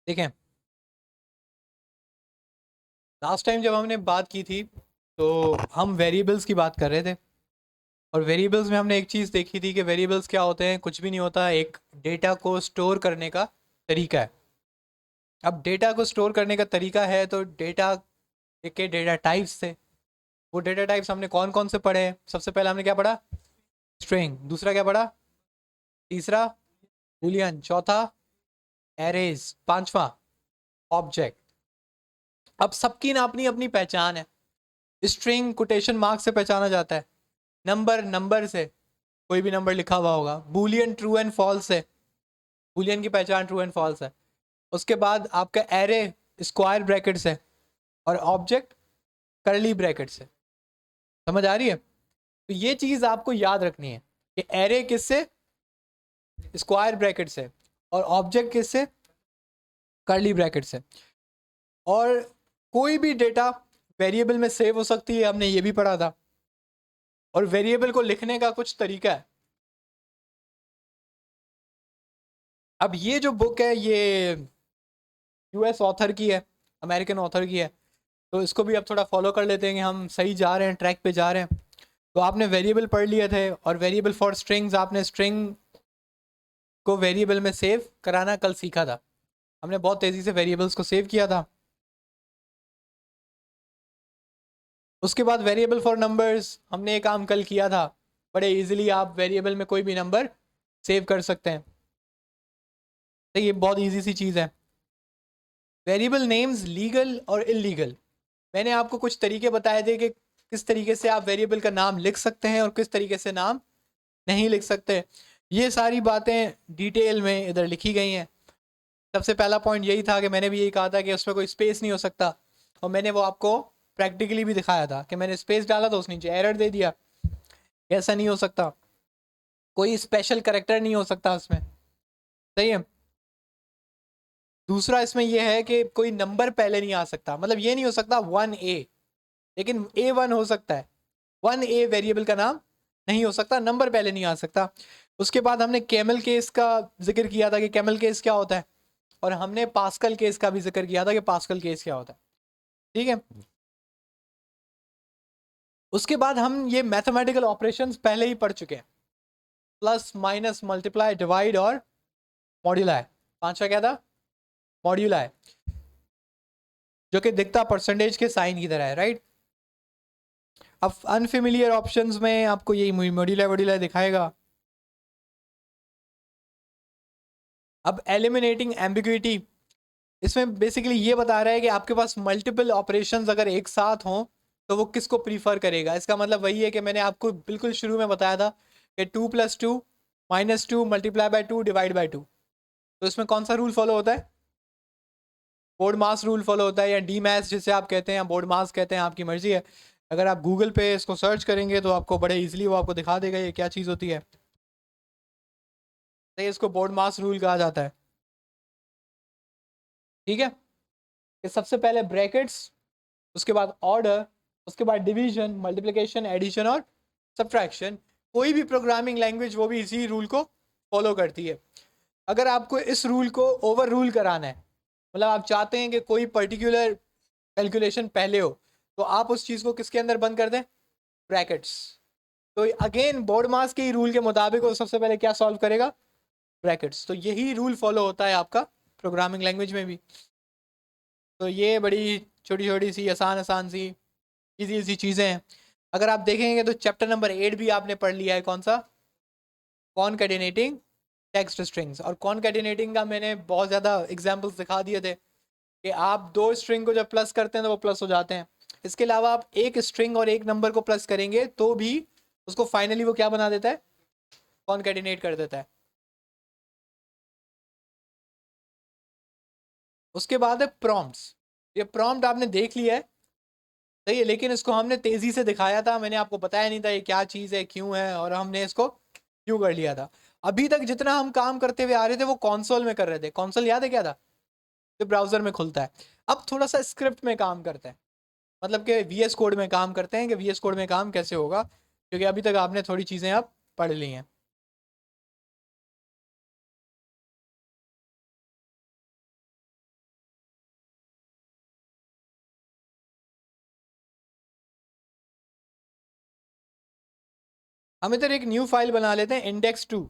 देखें, last time जब हमने बात की थी तो हम वेरिएबल्स की बात कर रहे थे। और वेरिएबल्स में हमने एक चीज़ देखी थी कि वेरिएबल्स क्या होते हैं, कुछ भी नहीं होता, एक डेटा को स्टोर करने का तरीका है। अब डेटा को स्टोर करने का तरीका है तो डेटा के डेटा टाइप्स थे। वो डेटा टाइप्स हमने कौन कौन से पढ़े हैं? सबसे पहले हमने क्या पढ़ा? स्ट्रिंग। दूसरा क्या पढ़ा? तीसरा बूलियन। चौथा एरेज। पांचवा ऑब्जेक्ट। अब सबकी ना अपनी अपनी पहचान है। स्ट्रिंग कोटेशन मार्क से पहचाना जाता है, नंबर नंबर से, कोई भी नंबर लिखा हुआ होगा। बूलियन ट्रू एंड फॉल्स है, बूलियन की पहचान ट्रू एंड फॉल्स है। उसके बाद आपका एरे स्क्वायर ब्रैकेट से, और ऑब्जेक्ट करली ब्रैकेट से। समझ आ रही है? तो ये चीज आपको याद रखनी है कि एरे किससे? स्क्वायर ब्रैकेट से। और ऑब्जेक्ट किससे? करली ब्रैकेट से। और कोई भी डेटा वेरिएबल में सेव हो सकती है, हमने ये भी पढ़ा था। और वेरिएबल को लिखने का कुछ तरीका है। अब ये जो बुक है ये यूएस ऑथर की है, अमेरिकन ऑथर की है। तो इसको भी अब थोड़ा फॉलो कर लेते हैं कि हम सही जा रहे हैं, ट्रैक पे जा रहे हैं। तो आपने वेरिएबल पढ़ लिए थे, और वेरिएबल फॉर स्ट्रिंग्स, आपने स्ट्रिंग को वेरिएबल में सेव कराना कल सीखा था। हमने बहुत तेज़ी से वेरिएबल्स को सेव किया था। उसके बाद वेरिएबल फॉर नंबर्स, हमने ये काम कल किया था। बड़े इजीली आप वेरिएबल में कोई भी नंबर सेव कर सकते हैं। तो ये बहुत इजी सी चीज़ है। वेरिएबल नेम्स लीगल और इलीगल, मैंने आपको कुछ तरीके बताए थे कि किस तरीके से आप वेरिएबल का नाम लिख सकते हैं और किस तरीके से नाम नहीं लिख सकते। ये सारी बातें डिटेल में इधर लिखी गई हैं। सबसे पहला पॉइंट यही था कि मैंने भी यही कहा था कि उसमें कोई स्पेस नहीं हो सकता। और मैंने वो आपको प्रैक्टिकली भी दिखाया था कि मैंने स्पेस डाला तो उसने नीचे एरर दे दिया। ऐसा नहीं हो सकता। कोई स्पेशल करेक्टर नहीं हो सकता उसमें। सही है। दूसरा इसमें यह है कि कोई नंबर पहले नहीं आ सकता। मतलब ये नहीं हो सकता 1A, लेकिन A1 हो सकता है। 1A वेरिएबल का नाम नहीं हो सकता, नंबर पहले नहीं आ सकता। उसके बाद हमने कैमल केस का जिक्र किया था कि कैमल केस क्या होता है, और हमने पास्कल केस का भी जिक्र किया था कि पास्कल केस क्या होता है। ठीक है। उसके बाद हम ये मैथमेटिकल ऑपरेशंस पहले ही पढ़ चुके हैं, प्लस माइनस मल्टीप्लाई डिवाइड और मॉड्यूलाई। पांचवा क्या था? मॉड्यूलाई, जो कि दिखता परसेंटेज के साइन की तरह है, राइट। अब अनफेमिलियर ऑप्शंस में आपको यही मॉड्यूलाई वॉड्यूलाई दिखाएगा। अब एलिमिनेटिंग एम्बिग्युइटी, इसमें बेसिकली ये बता रहा है कि आपके पास मल्टीपल ऑपरेशंस अगर एक साथ हों तो वो किसको प्रीफर करेगा। इसका मतलब वही है कि मैंने आपको बिल्कुल शुरू में बताया था कि 2+2 -2 मल्टीप्लाई बाय 2 डिवाइड बाय 2। तो इसमें कौन सा रूल फॉलो होता है? बोर्ड मास रूल फॉलो होता है, या डी मैथ्स जिसे आप कहते हैं, या बोर्ड मास कहते हैं, आपकी मर्जी है। अगर आप गूगल पे इसको सर्च करेंगे तो आपको बड़े इजीली वो आपको दिखा देगा ये क्या चीज़ होती है। तो इसको बोर्ड मास रूल कहा जाता है। ठीक है। ये सबसे पहले ब्रैकेट्स, उसके बाद ऑर्डर, उसके बाद डिवीजन, मल्टीप्लिकेशन, एडिशन और सब्ट्रैक्शन। कोई भी प्रोग्रामिंग लैंग्वेज वो भी इसी रूल को फॉलो करती है। अगर आपको इस रूल को ओवर रूल कराना है, मतलब आप चाहते हैं कि कोई पर्टिकुलर कैलकुलेशन पहले हो, तो आप उस चीज़ को किसके अंदर बंद कर दें? ब्रैकेट्स। तो अगेन बोर्ड मास के रूल के मुताबिक वो सबसे पहले क्या सॉल्व करेगा? ब्रैकेट्स। तो यही रूल फॉलो होता है आपका प्रोग्रामिंग लैंग्वेज में भी। तो ये बड़ी छोटी छोटी सी आसान आसान सी इजी इजी चीज़ें हैं। अगर आप देखेंगे तो चैप्टर नंबर 8 भी आपने पढ़ लिया है। कौन सा? कॉनकैटिनेटिंग टेक्स्ट स्ट्रिंग्स। और कॉनकैटिनेटिंग का मैंने बहुत ज़्यादा एग्जांपल्स दिखा दिए थे कि आप दो स्ट्रिंग को जब प्लस करते हैं तो वो प्लस हो जाते हैं। इसके अलावा आप एक स्ट्रिंग और एक नंबर को प्लस करेंगे तो भी उसको फाइनली वो क्या बना देता है? कॉनकैटिनेट कर देता है। उसके बाद है प्रॉम्प्ट्स। ये प्रॉम्प्ट आपने देख लिया है, सही है, लेकिन इसको हमने तेजी से दिखाया था, मैंने आपको बताया नहीं था ये क्या चीज़ है, क्यों है, और हमने इसको क्यों कर लिया था। अभी तक जितना हम काम करते हुए आ रहे थे वो कंसोल में कर रहे थे। कंसोल याद है क्या था? जो ब्राउजर में खुलता है। अब थोड़ा सा स्क्रिप्ट में काम करते हैं, मतलब कि वीएस कोड में काम करते हैं कि वीएस कोड में काम कैसे होगा, क्योंकि अभी तक आपने थोड़ी चीज़ें अब पढ़ ली हैं। हम इधर एक न्यू फाइल बना लेते हैं index2,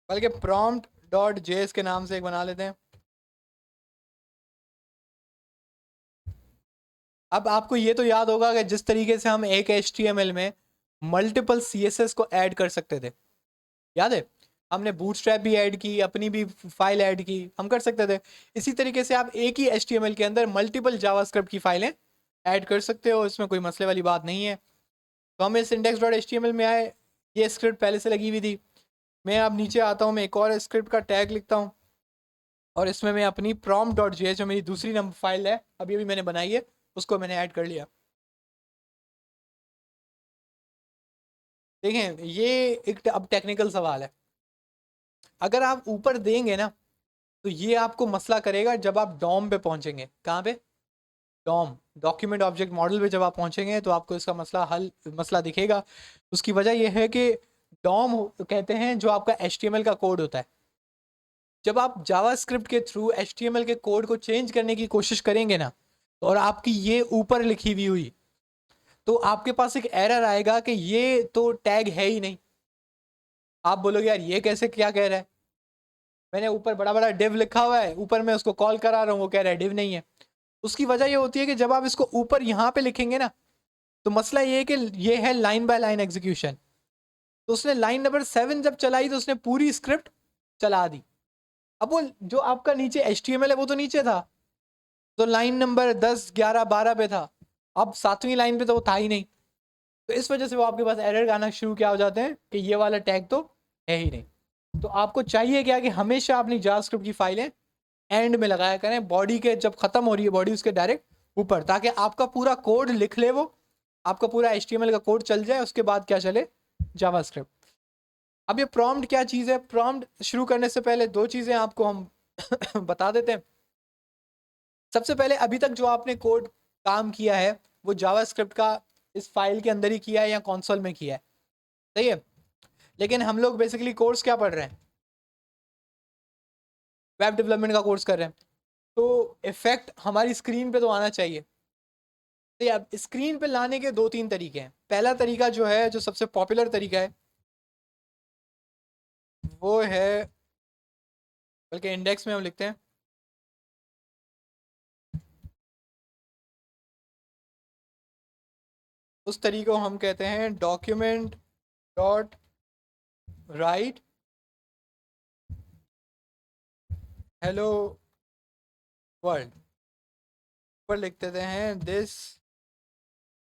बल्कि prompt.js के नाम से एक बना लेते हैं। अब आपको ये तो याद होगा कि जिस तरीके से हम एक HTML में मल्टीपल CSS को ऐड कर सकते थे, याद है? हमने बूटस्ट्रैप भी ऐड की, अपनी भी फाइल ऐड की, हम कर सकते थे। इसी तरीके से आप एक ही HTML के अंदर मल्टीपल जावास्क्रिप्ट की फाइलें ऐड कर सकते हो, इसमें कोई मसले वाली बात नहीं है। तो हम इस index.html में आए, ये स्क्रिप्ट पहले से लगी हुई थी। मैं अब नीचे आता हूँ, मैं एक और स्क्रिप्ट का टैग लिखता हूँ और इसमें मैं अपनी prompt.js जो मेरी दूसरी नंबर फाइल है अभी अभी मैंने बनाई है, उसको मैंने ऐड कर लिया। देखें, ये एक अब टेक्निकल सवाल है। अगर आप ऊपर देंगे ना तो ये आपको मसला करेगा जब आप डॉम पे पहुंचेंगे। कहाँ पे? डॉम, डॉक्यूमेंट ऑब्जेक्ट मॉडल पे जब आप पहुंचेंगे तो आपको इसका मसला दिखेगा। उसकी वजह यह है कि डॉम कहते हैं जो आपका HTML का कोड होता है। जब आप जावास्क्रिप्ट के थ्रू HTML के कोड को चेंज करने की कोशिश करेंगे ना, और आपकी ये ऊपर लिखी हुई हुई, तो आपके पास एक एरर आएगा कि ये तो टैग है ही नहीं। आप बोलोगे यार ये कैसे, क्या कह रहा है, मैंने ऊपर बड़ा बड़ा डिव लिखा हुआ है, ऊपर मैं उसको कॉल करा रहा हूँ, वो कह रहा है डिव नहीं है। उसकी वजह ये होती है कि जब आप इसको ऊपर यहाँ पे लिखेंगे ना, तो मसला ये है कि ये है लाइन बाय लाइन एग्जीक्यूशन। तो उसने लाइन नंबर 7 जब चलाई तो उसने पूरी स्क्रिप्ट चला दी। अब वो जो आपका नीचे HTML है वो तो नीचे था, तो लाइन नंबर 10 11 12 पे था, अब 7वीं लाइन पे तो वो था ही नहीं। तो इस वजह से वो आपके पास एरर आना शुरू क्या हो जाते हैं कि ये वाला टैग तो है ही नहीं। तो आपको चाहिए क्या कि हमेशा अपनी जावास्क्रिप्ट की फाइलें एंड में लगाया करें, बॉडी के जब खत्म हो रही है बॉडी उसके डायरेक्ट ऊपर, ताकि आपका पूरा कोड लिख ले वो, आपका पूरा HTML का कोड चल जाए, उसके बाद क्या चले, जावास्क्रिप्ट। अब ये प्रॉम्प्ट क्या चीज़ है? प्रॉम्प्ट शुरू करने से पहले दो चीज़ें आपको हम बता देते हैं। सबसे पहले अभी तक जो आपने कोड काम किया है वो जावास्क्रिप्ट का इस फाइल के अंदर ही किया है या कंसोल में किया है, सही है? लेकिन हम लोग बेसिकली कोर्स क्या पढ़ रहे हैं? वेब डेवलपमेंट का कोर्स कर रहे हैं, तो इफेक्ट हमारी स्क्रीन पे तो आना चाहिए। तो अब स्क्रीन पे लाने के दो तीन तरीके हैं। पहला तरीका जो है, जो सबसे पॉपुलर तरीका है, वो है, बल्कि इंडेक्स में हम लिखते हैं, उस तरीके को हम कहते हैं document dot write hello world. पर लिख देते हैं this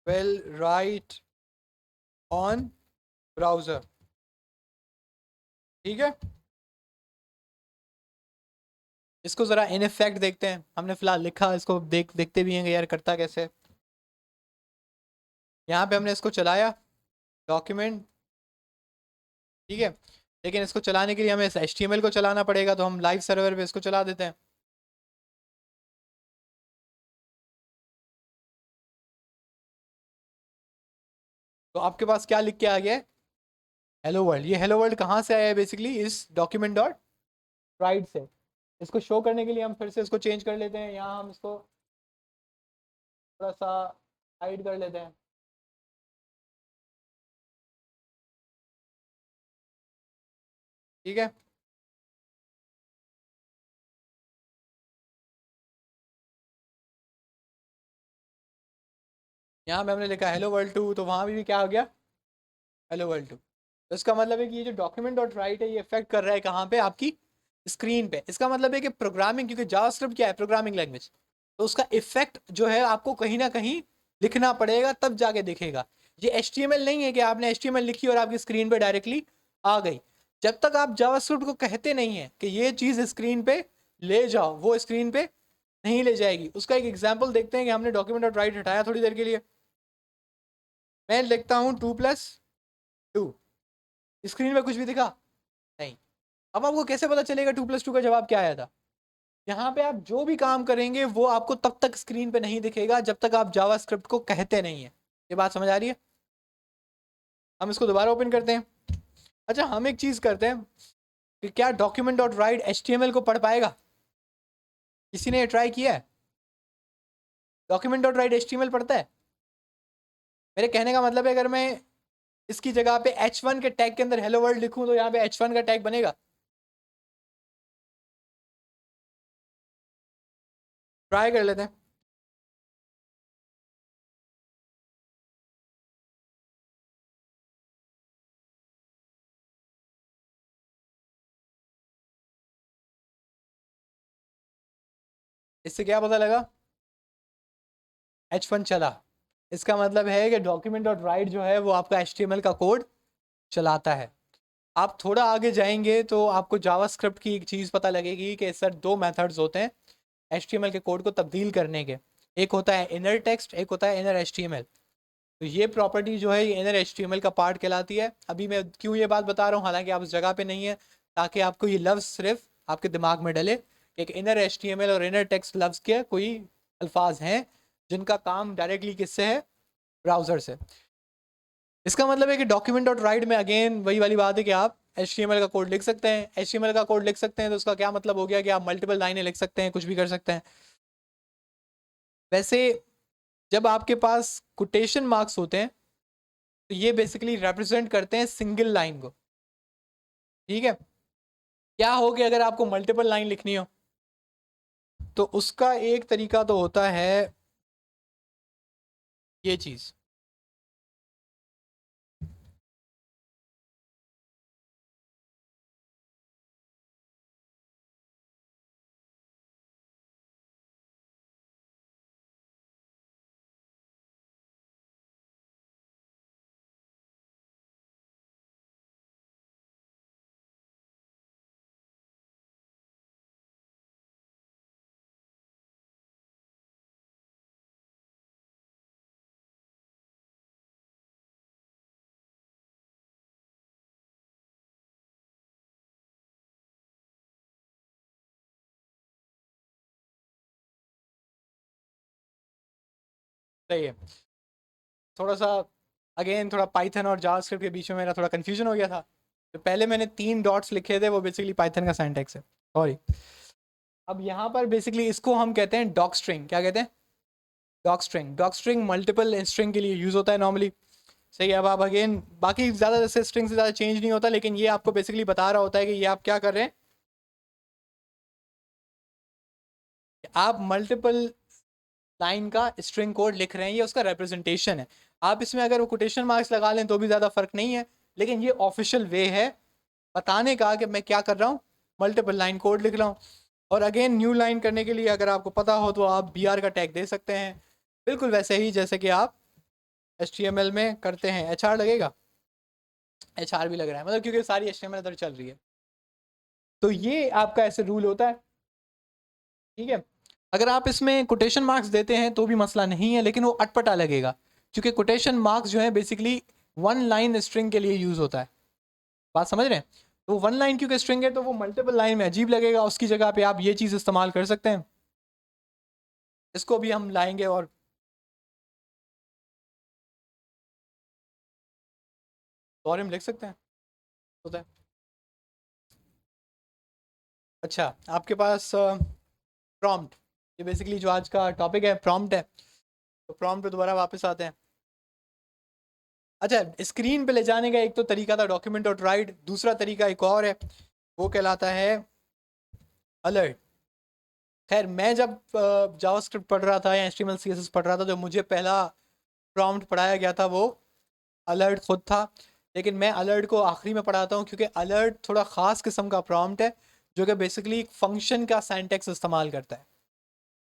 will write on browser, ठीक है? इसको ज़रा इन इफेक्ट देखते हैं, हमने फिलहाल लिखा, इसको देखते भी हैं कि यार करता कैसे है। यहाँ पे हमने इसको चलाया, डॉक्यूमेंट, ठीक है? लेकिन इसको चलाने के लिए हमें HTML को चलाना पड़ेगा, तो हम लाइव सर्वर पे इसको चला देते हैं। तो आपके पास क्या लिख के आ गया है? Hello world. ये हेलो वर्ल्ड कहाँ से आया है? बेसिकली इस डॉक्यूमेंट डॉट राइट से। इसको शो करने के लिए हम फिर से इसको चेंज कर लेते हैं, यहाँ हम इसको थोड़ा सा हाइड कर लेते हैं, ठीक है? यहाँ पे हमने लिखा हेलो वर्ल्ड 2, तो वहाँ भी क्या हो गया? Hello world 2। तो इसका मतलब है कि ये जो डॉक्यूमेंट डॉट राइट है, ये इफेक्ट कर रहा है कहाँ पे? आपकी स्क्रीन पे। इसका मतलब है कि प्रोग्रामिंग, क्योंकि जावास्क्रिप्ट क्या है? प्रोग्रामिंग लैंग्वेज, तो उसका इफेक्ट जो है आपको कहीं ना कहीं लिखना पड़ेगा, तब जाके दिखेगा। ये HTML नहीं है कि आपने HTML लिखी और आपकी स्क्रीन पे डायरेक्टली आ गई। जब तक आप जावास्क्रिप्ट को कहते नहीं है कि ये चीज़ स्क्रीन पे ले जाओ, वो स्क्रीन पे नहीं ले जाएगी। उसका एक एग्जाम्पल देखते हैं कि हमने डॉक्यूमेंट डॉट राइट हटाया थोड़ी देर के लिए, मैं लिखता हूँ 2+2, स्क्रीन पे कुछ भी दिखा नहीं। अब आपको कैसे पता चलेगा 2+2 का जवाब क्या आया था? यहाँ पे आप जो भी काम करेंगे वो आपको तब तक स्क्रीन पे नहीं दिखेगा जब तक आप जावास्क्रिप्ट को कहते नहीं है। ये बात समझ आ रही है? हम इसको दोबारा ओपन करते हैं। अच्छा, हम एक चीज करते हैं कि क्या डॉक्यूमेंट डॉट राइट HTML को पढ़ पाएगा? किसी ने ट्राई किया है? डॉक्यूमेंट डॉट राइट HTML पढ़ता है? मेरे कहने का मतलब है अगर मैं इसकी जगह पे h1 के टैग के अंदर हेलो वर्ल्ड लिखूं तो यहाँ पे h1 का टैग बनेगा? ट्राई कर लेते हैं। इससे क्या पता लगा? h1 चला। इसका मतलब है कि डॉक्यूमेंट डॉट राइट जो है वो आपका HTML का कोड चलाता है। आप थोड़ा आगे जाएंगे तो आपको जावास्क्रिप्ट की एक चीज़ पता लगेगी कि सर दो मेथड्स होते हैं HTML के कोड को तब्दील करने के। एक होता है इनर टेक्स्ट, एक होता है इनर HTML। तो ये प्रॉपर्टी जो है ये इनर HTML का पार्ट कहलाती है। अभी मैं क्यों ये बात बता रहा हूँ, हालांकि आप उस जगह पे नहीं है, ताकि आपको ये लफ्ज़ सिर्फ आपके दिमाग में डले। एक इनर HTML और इनर टेक्स्ट लफ्ज़ के कोई अल्फाज हैं जिनका काम डायरेक्टली किससे है? ब्राउज़र से। इसका मतलब है कि डॉक्यूमेंट डॉट राइट में अगेन वही वाली बात है कि आप HTML का कोड लिख सकते हैं। HTML का कोड लिख सकते हैं तो उसका क्या मतलब हो गया कि आप मल्टीपल लाइनें लिख सकते हैं, कुछ भी कर सकते हैं। वैसे जब आपके पास कोटेशन मार्क्स होते हैं तो ये बेसिकली रिप्रेजेंट करते हैं सिंगल लाइन को। ठीक है? क्या हो कि अगर आपको मल्टीपल लाइन लिखनी हो तो उसका एक तरीका तो होता है ये चीज़। सही है। थोड़ा सा अगेन थोड़ा पाइथन और जावास्क्रिप्ट के बीच में मेरा थोड़ा कंफ्यूजन हो गया था। तो पहले मैंने 3 डॉट्स लिखे थे, वो बेसिकली पाइथन का सिंटैक्स है, सॉरी। अब यहाँ पर बेसिकली इसको हम कहते हैं डॉक स्ट्रिंग। क्या कहते हैं? Doc string. Doc string multiple string के लिए यूज़ होता है नॉर्मली। सही है। अब आप अगेन बाकी ज़्यादा जैसे स्ट्रिंग से ज़्यादा चेंज नहीं होता, लेकिन ये आपको बेसिकली बता रहा होता है कि ये आप क्या कर रहे हैं, आप मल्टीपल लाइन का स्ट्रिंग कोड लिख रहे हैं, ये उसका रिप्रेजेंटेशन है। आप इसमें अगर वो कोटेशन मार्क्स लगा लें तो भी ज़्यादा फर्क नहीं है, लेकिन ये ऑफिशियल वे है बताने का कि मैं क्या कर रहा हूँ, मल्टीपल लाइन कोड लिख रहा हूँ। और अगेन न्यू लाइन करने के लिए अगर आपको पता हो तो आप BR का टैग दे सकते हैं, बिल्कुल वैसे ही जैसे कि आप HTML में करते हैं। HR लगेगा? HR भी लग रहा है, मतलब क्योंकि सारी HTML इधर चल रही है। तो ये आपका ऐसे रूल होता है। ठीक है? अगर आप इसमें कोटेशन मार्क्स देते हैं तो भी मसला नहीं है, लेकिन वो अटपटा लगेगा, क्योंकि कोटेशन मार्क्स जो है बेसिकली वन लाइन स्ट्रिंग के लिए यूज़ होता है। बात समझ रहे हैं? तो वन लाइन क्योंकि स्ट्रिंग है तो वो मल्टीपल लाइन में अजीब लगेगा। उसकी जगह पे आप ये चीज़ इस्तेमाल कर सकते हैं। इसको भी हम लाएंगे और हम लिख सकते हैं, होता है। अच्छा, आपके पास प्रॉम्प्ट, ये बेसिकली जो आज का टॉपिक है प्रॉम्प्ट है। तो प्रॉम्प्ट पे दोबारा वापस आते हैं। अच्छा, स्क्रीन पे ले जाने का एक तो तरीका था डॉक्यूमेंट डॉट राइट, दूसरा तरीका एक और है, वो कहलाता है अलर्ट। खैर मैं जब जावास्क्रिप्ट पढ़ रहा था या HTML CSS पढ़ रहा था, जो मुझे पहला प्रॉम्प्ट पढ़ाया गया था वो अलर्ट खुद था। लेकिन मैं अलर्ट को आखिरी में पढ़ाता हूँ, क्योंकि अलर्ट थोड़ा ख़ास किस्म का प्रॉम्प्ट है जो कि बेसिकली एक फंक्शन का सिंटैक्स इस्तेमाल करता है।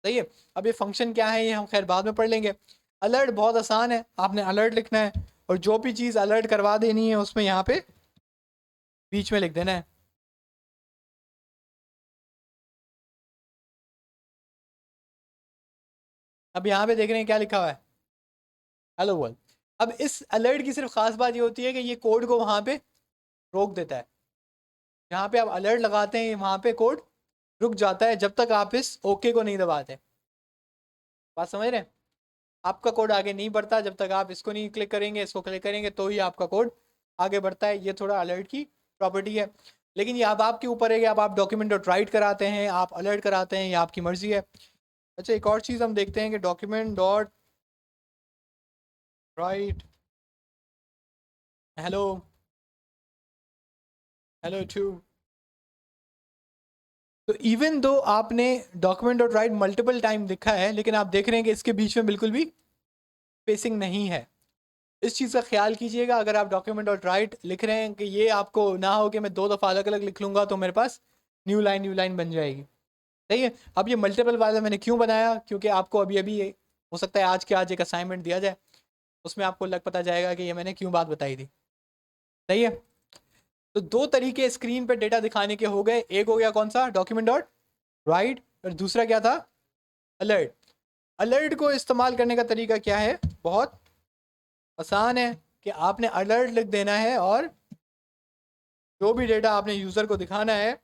सही है? अब ये फंक्शन क्या है ये हम खैर बाद में पढ़ लेंगे। अलर्ट बहुत आसान है, आपने अलर्ट लिखना है और जो भी चीज़ अलर्ट करवा देनी है उसमें यहाँ पे बीच में लिख देना है। अब यहाँ पे देख रहे हैं क्या लिखा हुआ है, हेलो वर्ल्ड। अब इस अलर्ट की सिर्फ खास बात ये होती है कि ये कोड को वहाँ पे रोक देता है। जहाँ पे आप अलर्ट लगाते हैं वहाँ पे कोड रुक जाता है जब तक आप इस ओके को नहीं दबाते। बात समझ रहे हैं? आपका कोड आगे नहीं बढ़ता जब तक आप इसको नहीं क्लिक करेंगे, इसको क्लिक करेंगे तो ही आपका कोड आगे बढ़ता है। ये थोड़ा अलर्ट की प्रॉपर्टी है। लेकिन ये अब आपके ऊपर है कि अब आप डॉक्यूमेंट डॉट राइट कराते हैं, आप अलर्ट कराते हैं, ये आपकी मर्जी है। अच्छा, एक और चीज़ हम देखते हैं कि document dot write, hello, hello two. तो इवन दो आपने document dot write multiple time लिखा है, लेकिन आप देख रहे हैं कि इसके बीच में बिल्कुल भी स्पेसिंग नहीं है। इस चीज़ का ख्याल कीजिएगा। अगर आप डॉक्यूमेंट डॉट राइट लिख रहे हैं कि ये आपको ना हो कि मैं दो दफ़ा अलग अलग लिख लूँगा तो मेरे पास न्यू लाइन बन जाएगी। सही है। अब ये मल्टीपल वाला मैंने क्यों बनाया, क्योंकि आपको अभी अभी हो सकता है आज के आज एक असाइनमेंट दिया जाए, उसमें आपको लग पता जाएगा कि ये मैंने क्यों बात बताई थी। सही है। तो दो तरीके स्क्रीन पे डेटा दिखाने के हो गए। एक हो गया कौन सा, डॉक्यूमेंट डॉट राइट, और दूसरा क्या था, अलर्ट। अलर्ट को इस्तेमाल करने का तरीका क्या है, बहुत आसान है कि आपने अलर्ट लिख देना है और जो भी डेटा आपने यूज़र को दिखाना है,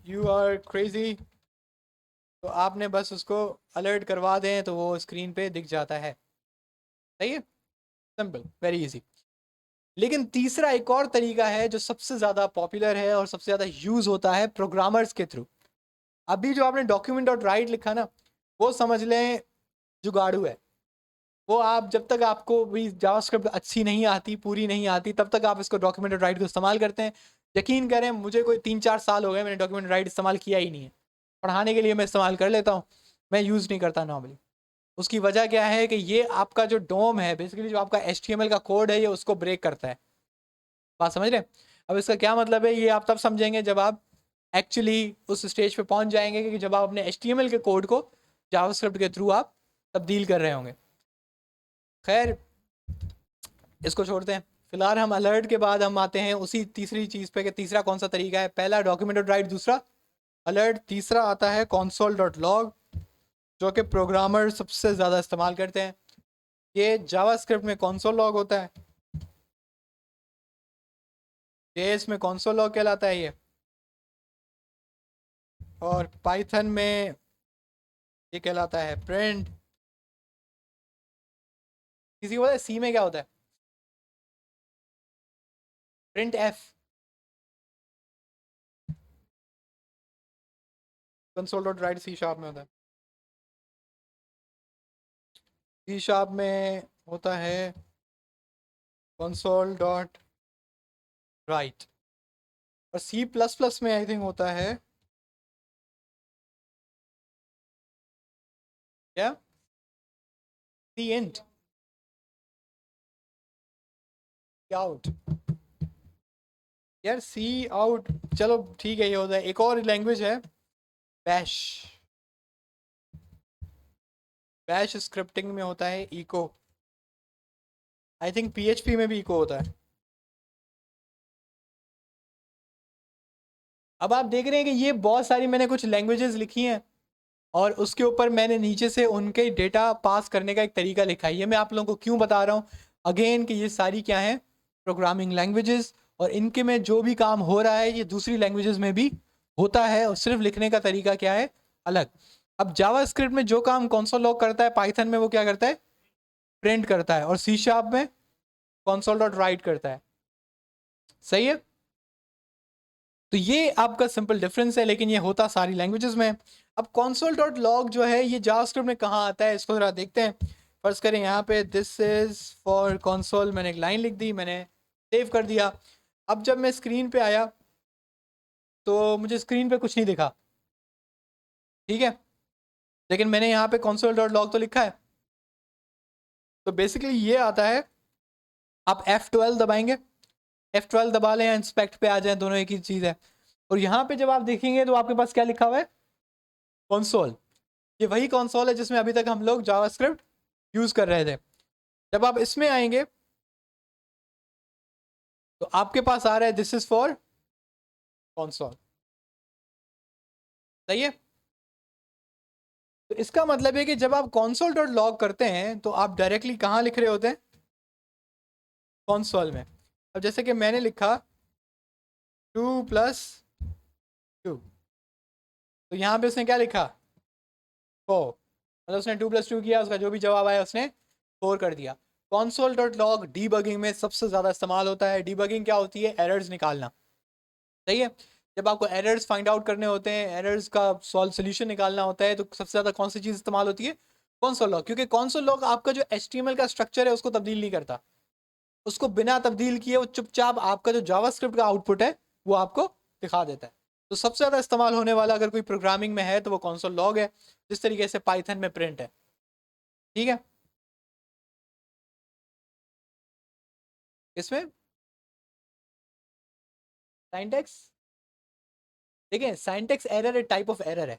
यू आर क्रेजी, तो आपने बस उसको अलर्ट करवा दें तो वो स्क्रीन पे दिख जाता है। सही है, सिंपल, वेरी इजी। लेकिन तीसरा एक और तरीका है जो सबसे ज़्यादा पॉपुलर है और सबसे ज़्यादा यूज़ होता है प्रोग्रामर्स के थ्रू। अभी जो आपने डॉक्यूमेंट डॉट राइट लिखा ना, वो समझ लें जुगाड़ू है। वो आप जब तक आपको भी जावास्क्रिप्ट अच्छी नहीं आती, पूरी नहीं आती, तब तक आप इसको डॉक्यूमेंट डॉट राइट को इस्तेमाल करते हैं। यकीन करें, मुझे कोई 3-4 साल हो गए मैंने डॉक्यूमेंट राइट इस्तेमाल किया ही नहीं है। पढ़ाने के लिए मैं इस्तेमाल कर लेता हूँ, मैं यूज़ नहीं करता नॉर्मली। उसकी वजह क्या है कि ये आपका जो डोम है, बेसिकली जो आपका HTML का कोड है, ये उसको ब्रेक करता है। बात समझ रहे हैं? अब इसका क्या मतलब है, ये आप तब समझेंगे जब आप एक्चुअली उस स्टेज पे पहुंच जाएंगे कि जब आप अपने HTML के कोड को जावास्क्रिप्ट के थ्रू आप तब्दील कर रहे होंगे। खैर, इसको छोड़ते हैं। फिलहाल हम अलर्ट के बाद हम आते हैं उसी तीसरी चीज़ पे कि तीसरा कौन सा तरीका है। पहला डॉक्यूमेंट डॉट राइट, दूसरा अलर्ट, तीसरा आता है console डॉट लॉग, जो कि प्रोग्रामर सबसे ज़्यादा इस्तेमाल करते हैं। ये जावास्क्रिप्ट में console लॉग होता है, JS में console लॉग कहलाता है ये, और पाइथन में ये कहलाता है प्रिंट। किसी को पता है सी में क्या होता है, print f. Console dot write C sharp में होता है, सी शार्प में होता है कंसोल डॉट राइट, और सी प्लस प्लस में आई थिंक होता है क्या, सी इंट आउट। यार सी आउट, चलो ठीक है, ये होता है। एक और लैंग्वेज है बैश, बैश स्क्रिप्टिंग में होता है इको। आई थिंक PHP में भी इको होता है। अब आप देख रहे हैं कि ये बहुत सारी मैंने कुछ लैंग्वेजेस लिखी हैं और उसके ऊपर मैंने नीचे से उनके डेटा पास करने का एक तरीका लिखा है। ये मैं आप लोगों को क्यों बता रहा हूँ अगेन कि ये सारी क्या है, प्रोग्रामिंग लैंग्वेजेस, और इनके में जो भी काम हो रहा है ये दूसरी लैंग्वेजेस में भी होता है, और सिर्फ लिखने का तरीका क्या है, अलग। अब जावास्क्रिप्ट में जो काम कंसोल लॉग करता है, पाइथन में वो क्या करता है, प्रिंट करता है, और सी शार्प में कंसोल डॉट राइट करता है। सही है। तो ये आपका सिंपल डिफरेंस है, लेकिन ये होता सारी लैंग्वेजेस में। अब console डॉट लॉग जो है ये जावास्क्रिप्ट में कहाँ आता है, इसको जरा देखते हैं। फर्ज करें यहाँ पे दिस इज फॉर console, मैंने एक लाइन लिख दी, मैंने सेव कर दिया। अब जब मैं स्क्रीन पे आया तो मुझे स्क्रीन पे कुछ नहीं दिखा, ठीक है, लेकिन मैंने यहाँ पे console डॉट लॉग तो लिखा है। तो बेसिकली ये आता है, आप F12 दबाएंगे, F12 दबा लें या इंस्पेक्ट पे आ जाए, दोनों एक ही चीज़ है। और यहाँ पे जब आप देखेंगे तो आपके पास क्या लिखा हुआ है, कंसोल। ये वही कंसोल है जिसमें अभी तक हम लोग जावास्क्रिप्ट यूज कर रहे थे। जब आप इसमें आएंगे तो आपके पास आ रहा है दिस इज फॉर कंसोल। सही है। तो इसका मतलब है कि जब आप console डॉट लॉग करते हैं तो आप डायरेक्टली कहाँ लिख रहे होते हैं, कंसोल में। अब जैसे कि मैंने लिखा 2+2, तो यहाँ पे उसने क्या लिखा, 4, मतलब उसने 2+2 किया, उसका जो भी जवाब आया उसने 4 कर दिया। console डॉट लॉग डीबगिंग में सबसे ज़्यादा इस्तेमाल होता है। डीबगिंग क्या होती है, एरर्स निकालना। सही है। जब आपको एरर्स फाइंड आउट करने होते हैं, एरर्स का सॉल्व सोल्यूशन निकालना होता है, तो सबसे ज़्यादा कौन सी चीज़ इस्तेमाल होती है, कौनसोल लॉग, क्योंकि कौनसोल लॉग आपका जो HTML का स्ट्रक्चर है उसको तब्दील नहीं करता, उसको बिना तब्दील किए वो चुपचाप आपका जो जावास्क्रिप्ट का आउटपुट है वो आपको दिखा देता है। तो सबसे ज़्यादा इस्तेमाल होने वाला अगर कोई प्रोग्रामिंग में है तो वो कौनसोल लॉग है, जिस तरीके से पाइथन में प्रिंट है। ठीक है, इसमें साइंटेक्स, देखिए साइंटेक्स एरर एक टाइप ऑफ एरर है,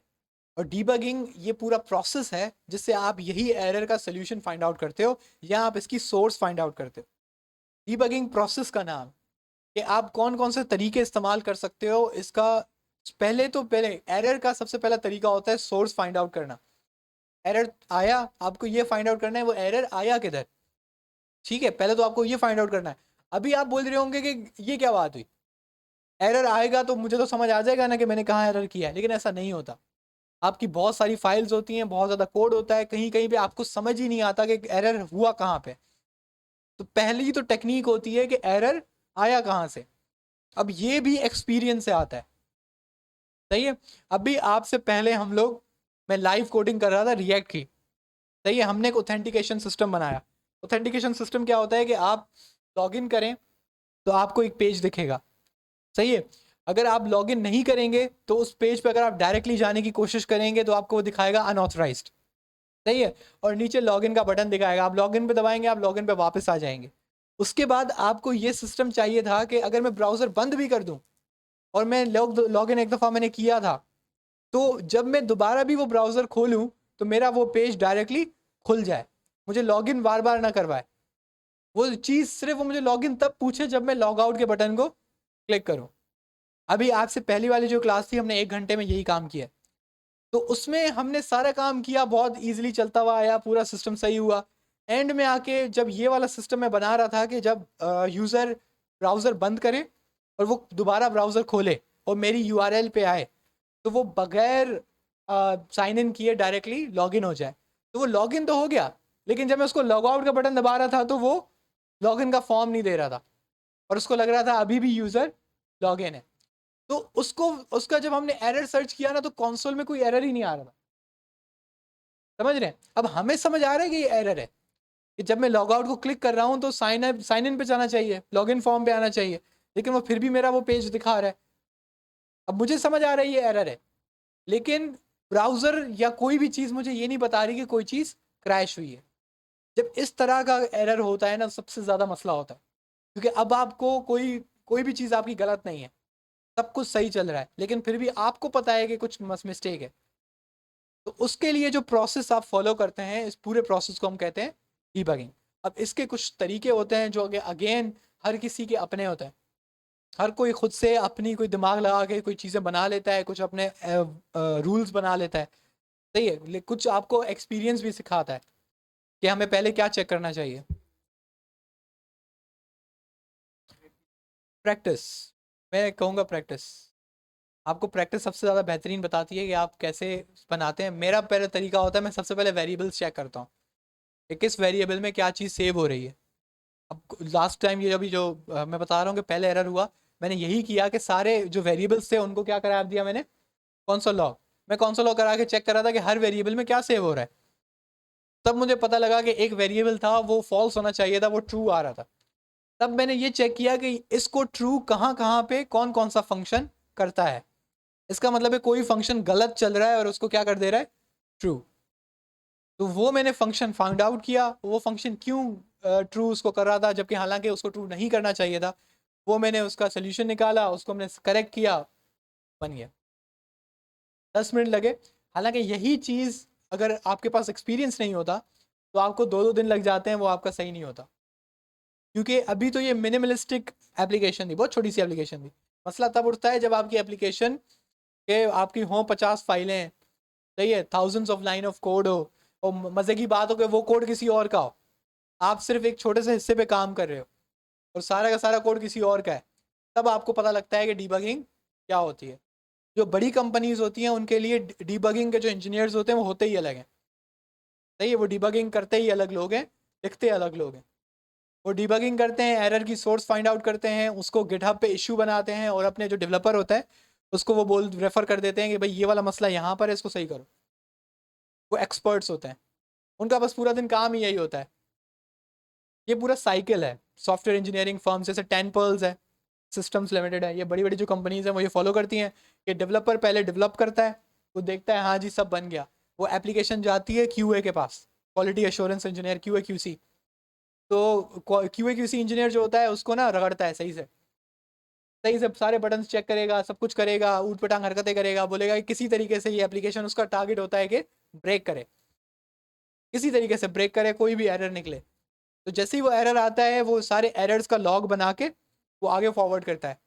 और डीबगिंग ये पूरा प्रोसेस है जिससे आप यही एरर का सोल्यूशन फाइंड आउट करते हो या आप इसकी सोर्स फाइंड आउट करते हो। डीबगिंग प्रोसेस का नाम कि आप कौन कौन से तरीके इस्तेमाल कर सकते हो इसका। पहले एरर का सबसे पहला तरीका होता है सोर्स फाइंड आउट करना। एरर आया, आपको ये फाइंड आउट करना है वो एरर आया किधर। ठीक है, पहले तो आपको ये फाइंड आउट करना है। अभी आप बोल रहे होंगे कि ये क्या बात हुई, एरर आएगा तो मुझे तो समझ आ जाएगा ना कि मैंने कहाँ एरर किया है, लेकिन ऐसा नहीं होता। आपकी बहुत सारी फाइल्स होती हैं, बहुत ज़्यादा कोड होता है, कहीं कहीं पे आपको समझ ही नहीं आता कि एरर हुआ कहाँ पे। तो पहली तो टेक्निक होती है कि एरर आया कहाँ से। अब ये भी एक्सपीरियंस से आता है, सही है। अभी आपसे पहले हम लोग, मैं लाइव कोडिंग कर रहा था रिएक्ट की, सही है। हमने एक ऑथेंटिकेशन सिस्टम बनाया। ऑथेंटिकेशन सिस्टम क्या होता है कि आप लॉगिन करें तो आपको एक पेज दिखेगा, सही है। अगर आप लॉगिन नहीं करेंगे तो उस पेज पे अगर आप डायरेक्टली जाने की कोशिश करेंगे तो आपको वो दिखाएगा अनऑथराइज्ड, सही है। और नीचे लॉगिन का बटन दिखाएगा, आप लॉगिन पे दबाएंगे, आप लॉगिन पे वापस आ जाएंगे। उसके बाद आपको ये सिस्टम चाहिए था कि अगर मैं ब्राउज़र बंद भी कर दूं, और मैं लॉगिन एक दफ़ा मैंने किया था, तो जब मैं दोबारा भी वो ब्राउज़र खोलूं तो मेरा वो पेज डायरेक्टली खुल जाए, मुझे लॉगिन बार बार ना करवाए। वो चीज़ सिर्फ वो मुझे लॉगिन तब पूछे जब मैं लॉग आउट के बटन को क्लिक करूं। अभी आपसे पहली वाली जो क्लास थी हमने 1 घंटे में यही काम किया, तो उसमें हमने सारा काम किया, बहुत इजीली चलता हुआ आया, पूरा सिस्टम सही हुआ। एंड में आके जब ये वाला सिस्टम मैं बना रहा था कि जब यूज़र ब्राउज़र बंद करे और वो दोबारा ब्राउज़र खोले और मेरी यूआरएल पे आए, तो वो बगैर साइन इन किए डायरेक्टली लॉगिन हो जाए। तो वो लॉगिन तो हो गया, लेकिन जब मैं उसको लॉग आउट का बटन दबा रहा था तो वो लॉगिन का फॉर्म नहीं दे रहा था, और उसको लग रहा था अभी भी यूज़र लॉगिन है। तो उसको, उसका जब हमने एरर सर्च किया ना तो कंसोल में कोई एरर ही नहीं आ रहा था, समझ रहे हैं। अब हमें समझ आ रहा है कि ये एरर है कि जब मैं लॉग आउट को क्लिक कर रहा हूं तो साइन इन पे जाना चाहिए, लॉगिन फॉर्म पे आना चाहिए, लेकिन वो फिर भी मेरा वो पेज दिखा रहा है। अब मुझे समझ आ रहा है ये एरर है, लेकिन ब्राउज़र या कोई भी चीज़ मुझे ये नहीं बता रही कि कोई चीज़ क्रैश हुई है। जब इस तरह का एरर होता है ना, सबसे ज़्यादा मसला होता है, क्योंकि अब आपको कोई कोई भी चीज़ आपकी गलत नहीं है, सब कुछ सही चल रहा है, लेकिन फिर भी आपको पता है कि कुछ मिस्टेक है। तो उसके लिए जो प्रोसेस आप फॉलो करते हैं, इस पूरे प्रोसेस को हम कहते हैं डीबगिंग। अब इसके कुछ तरीके होते हैं जो अगेन हर किसी के अपने होते हैं। हर कोई खुद से अपनी कोई दिमाग लगा के कोई चीज़ें बना लेता है, कुछ अपने रूल्स बना लेता है, सही है। कुछ आपको एक्सपीरियंस भी सिखाता है कि हमें पहले क्या चेक करना चाहिए। प्रैक्टिस, मैं कहूँगा प्रैक्टिस। आपको प्रैक्टिस सबसे ज़्यादा बेहतरीन बताती है कि आप कैसे बनाते हैं। मेरा पहले तरीका होता है, मैं सबसे पहले वेरिएबल्स चेक करता हूँ कि किस वेरिएबल में क्या चीज़ सेव हो रही है। अब लास्ट टाइम ये अभी जो मैं बता रहा हूँ कि पहले एरर हुआ, मैंने यही किया कि सारे जो वेरिएबल्स थे उनको क्या करार दिया मैंने, कौनसोल लॉग। मैं कौनसोल लॉग करा के चेक कर रहा था कि हर वेरिएबल में क्या सेव हो रहा है। तब मुझे पता लगा कि एक वेरिएबल था वो फॉल्स होना चाहिए था, वो ट्रू आ रहा था। तब मैंने ये चेक किया कि इसको ट्रू कहाँ कहाँ पे कौन कौन सा फंक्शन करता है। इसका मतलब है कोई फंक्शन गलत चल रहा है और उसको क्या कर दे रहा है, ट्रू। तो वो मैंने फंक्शन फाइंड आउट किया, वो फंक्शन क्यों ट्रू उसको कर रहा था जबकि हालांकि उसको ट्रू नहीं करना चाहिए था। वो मैंने उसका सोल्यूशन निकाला, उसको मैंने करेक्ट किया, बन गया। 10 मिनट लगे। हालांकि यही चीज़ अगर आपके पास एक्सपीरियंस नहीं होता तो आपको 2-2 दिन लग जाते हैं, वो आपका सही नहीं होता। क्योंकि अभी तो ये मिनिमलिस्टिक एप्लीकेशन थी, बहुत छोटी सी एप्लीकेशन थी। मसला तब उठता है जब आपकी एप्लीकेशन के आपकी हों 50 फाइलें, सही है, thousands of line of code हो, और मज़े की बात हो कि वो कोड किसी और का हो, आप सिर्फ एक छोटे से हिस्से पे काम कर रहे हो और सारा का सारा कोड किसी और का है। तब आपको पता लगता है कि डीबगिंग क्या होती है। जो बड़ी कंपनीज होती हैं उनके लिए डीबगिंग के जो इंजीनियर्स होते हैं वो होते ही अलग हैं, सही है। वो डीबगिंग करते ही अलग लोग हैं, लिखते अलग लोग हैं। वो डीबगिंग करते हैं, एरर की सोर्स फाइंड आउट करते हैं, उसको गिटहब पे इशू बनाते हैं, और अपने जो डेवलपर होता है उसको वो रेफर कर देते हैं कि भाई ये वाला मसला यहाँ पर है, इसको सही करो। वो एक्सपर्ट्स होते हैं। उनका बस पूरा दिन काम ही यही होता है। ये पूरा साइकिल है। सॉफ्टवेयर इंजीनियरिंग फर्म जैसे 10 Pearls है, सिस्टम्स लिमिटेड है, ये बड़ी बड़ी जो कंपनीज हैं वो ये फॉलो करती हैं कि डेवलपर पहले डेवलप करता है, वो देखता है हाँ जी सब बन गया, वो एप्लीकेशन जाती है क्यूए के पास, quality assurance engineer, QA QC. तो क्यूए क्यूसी इंजीनियर जो होता है उसको ना रगड़ता है सही से, सही से सारे बटन चेक करेगा, सब कुछ करेगा, ऊट पटांग हरकतें करेगा, बोलेगा कि किसी तरीके से ये एप्लीकेशन, उसका टारगेट होता है कि ब्रेक करे, किसी तरीके से ब्रेक करे, कोई भी एरर निकले। तो जैसे ही वो एरर आता है वो सारे एरर्स का लॉग बना के वो आगे फॉरवर्ड करता है।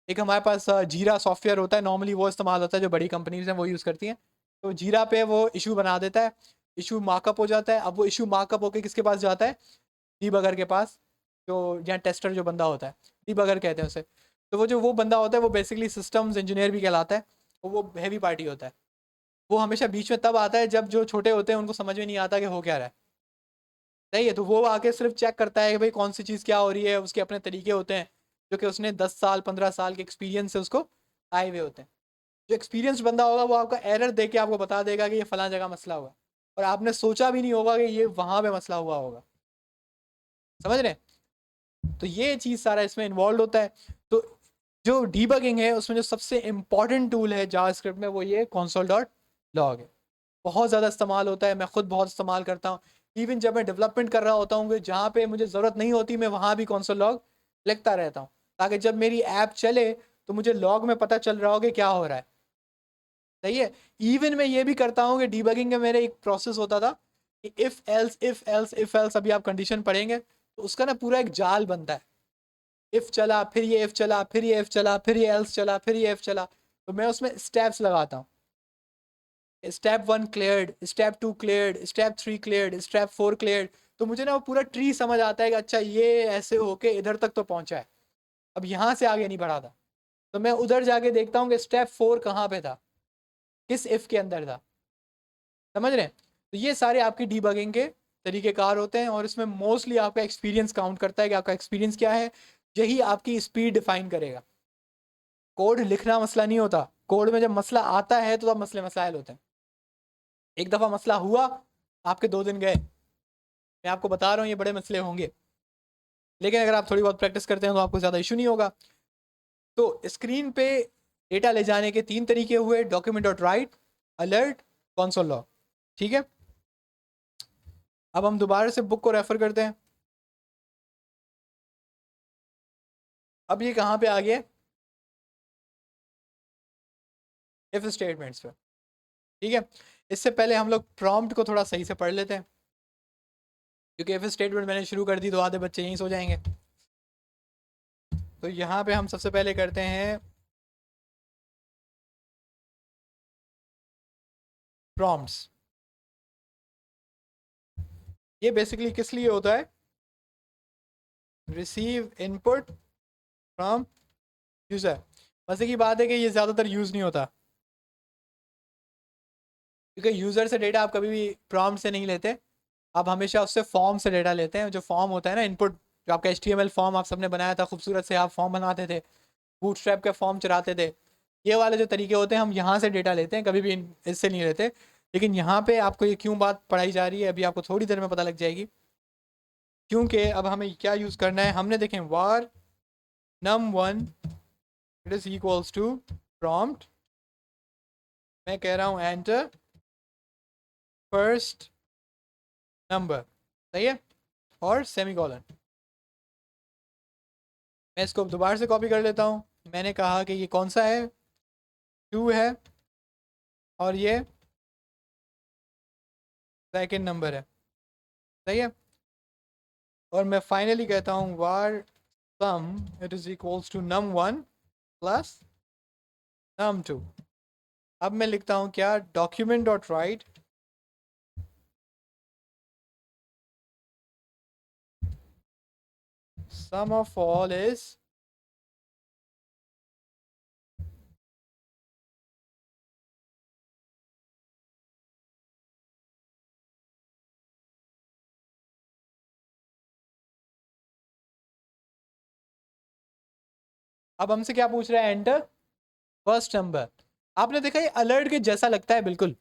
एक हमारे पास जीरा सॉफ्टवेयर होता है, नॉर्मली वो इस्तेमाल होता है, जो बड़ी कंपनीज हैं वो यूज़ करती हैं। तो जीरा पे वो इशू बना देता है, इशू मार्कअप हो जाता है। अब वो इशू मार्कअप होकर किसके पास जाता है? डीबगर के पास, जो यहाँ टेस्टर जो बंदा होता है, डीबगर कहते हैं उसे। तो वो बंदा होता है वो बेसिकली सिस्टम्स इंजीनियर भी कहलाता है, वो हैवी पार्टी होता है। वो हमेशा बीच में तब आता है जब जो छोटे होते हैं उनको समझ में नहीं आता कि हो क्या रहा है। सही है, तो वो आके सिर्फ चेक करता है कि भाई कौन सी चीज़ क्या हो रही है, उसके अपने तरीके होते हैं, जो कि उसने 10 साल 15 साल के एक्सपीरियंस से उसको आए हुए होते हैं। जो एक्सपीरियंस बंदा होगा वो आपका एरर देख के आपको बता देगा कि ये फलां जगह मसला हुआ, और आपने सोचा भी नहीं होगा कि ये वहां पे मसला हुआ होगा। समझ रहे हैं? तो ये चीज़ सारा इसमें इन्वॉल्व होता है। तो जो डीबगिंग है उसमें जो सबसे इंपॉर्टेंट टूल है जावास्क्रिप्ट में वो ये console.log है। बहुत ज़्यादा इस्तेमाल होता है, मैं खुद बहुत इस्तेमाल करता हूँ। इवन जब मैं डेवलपमेंट कर रहा होता हूँ, जहाँ पे मुझे ज़रूरत नहीं होती, मैं वहाँ भी console log लिखता रहता हूँ, ताकि जब मेरी ऐप चले तो मुझे लॉग में पता चल रहा हो कि क्या हो रहा है। सही है। इवन मैं ये भी करता हूँ कि डीबगिंग में मेरे एक प्रोसेस होता था कि if else if else if else, अभी आप कंडीशन पढ़ेंगे तो उसका ना पूरा एक जाल बनता है। इफ चला, फिर ये इफ चला, फिर ये इफ चला, फिर ये एल्स चला, फिर ये इफ चला। तो मैं उसमें स्टेप्स लगाता हूँ, step 1 cleared, step 2 cleared, step 3 cleared, step 4 cleared. तो मुझे ना वो पूरा ट्री समझ आता है कि अच्छा ये ऐसे होके इधर तक तो पहुंचा है, अब यहाँ से आगे नहीं बढ़ा था। तो मैं उधर जाके देखता हूँ कि स्टेप 4 कहाँ पे था, किस इफ के अंदर था। समझ रहे हैं? तो ये सारे आपकी डीबगिंग के तरीक़ेकार होते हैं, और इसमें मोस्टली आपका एक्सपीरियंस काउंट करता है कि आपका एक्सपीरियंस क्या है। यही आपकी स्पीड डिफाइन करेगा। कोड लिखना मसला नहीं होता, कोड में जब मसला आता है तो तब मसले मसाइल होते हैं। एक दफ़ा मसला हुआ, आपके 2 दिन गए, मैं आपको बता रहा हूँ ये बड़े मसले होंगे, लेकिन अगर आप थोड़ी बहुत प्रैक्टिस करते हैं तो आपको ज़्यादा इशू नहीं होगा। तो स्क्रीन पे डेटा ले जाने के 3 तरीके हुए: document dot right, alert, console log. ठीक है, अब हम दोबारा से बुक को रेफर करते हैं। अब ये कहाँ पे आ गया? इफ स्टेटमेंट्स पे। ठीक है, इससे पहले हम लोग प्रॉम्प्ट को थोड़ा सही से पढ़ लेते हैं, क्योंकि इफ स्टेटमेंट मैंने शुरू कर दी तो आधे बच्चे यहीं सो जाएंगे। तो यहाँ पे हम सबसे पहले करते हैं प्रॉम्प्ट्स। ये बेसिकली किस लिए होता है? Receive input from user. मजे की बात है कि ये ज़्यादातर यूज़ नहीं होता, क्योंकि यूज़र से डेटा आप कभी भी प्रॉम्प्ट से नहीं लेते, आप हमेशा उससे फॉर्म से डेटा लेते हैं। जो फॉर्म होता है ना, इनपुट, जो आपका HTML फॉर्म आप सबने बनाया था खूबसूरत से, आप फॉर्म बनाते थे, बूटस्ट्रैप के फॉर्म चलाते थे, ये वाले जो तरीके होते हैं हम यहाँ से डेटा लेते हैं, कभी भी इससे नहीं लेते। लेकिन यहाँ पे आपको ये क्यों बात पढ़ाई जा रही है अभी आपको थोड़ी देर में पता लग जाएगी, क्योंकि अब हमें क्या यूज़ करना है। हमने देखें var num1 it is equals to prompt, मैं कह रहा हूँ एंटर फर्स्ट नंबर, सही है, और सेमीकोलन। मैं इसको दोबारा से कॉपी कर लेता हूँ। मैंने कहा कि ये कौन सा है? 2 है, और ये सेकंड नंबर है, सही है। और मैं फाइनली कहता हूँ var sum it is equals to num1 plus num2। अब मैं लिखता हूँ क्या? Document dot write sum of all is, अब हमसे क्या पूछ रहा है? Enter first number. आपने देखा ये अलर्ट के जैसा लगता है बिल्कुल,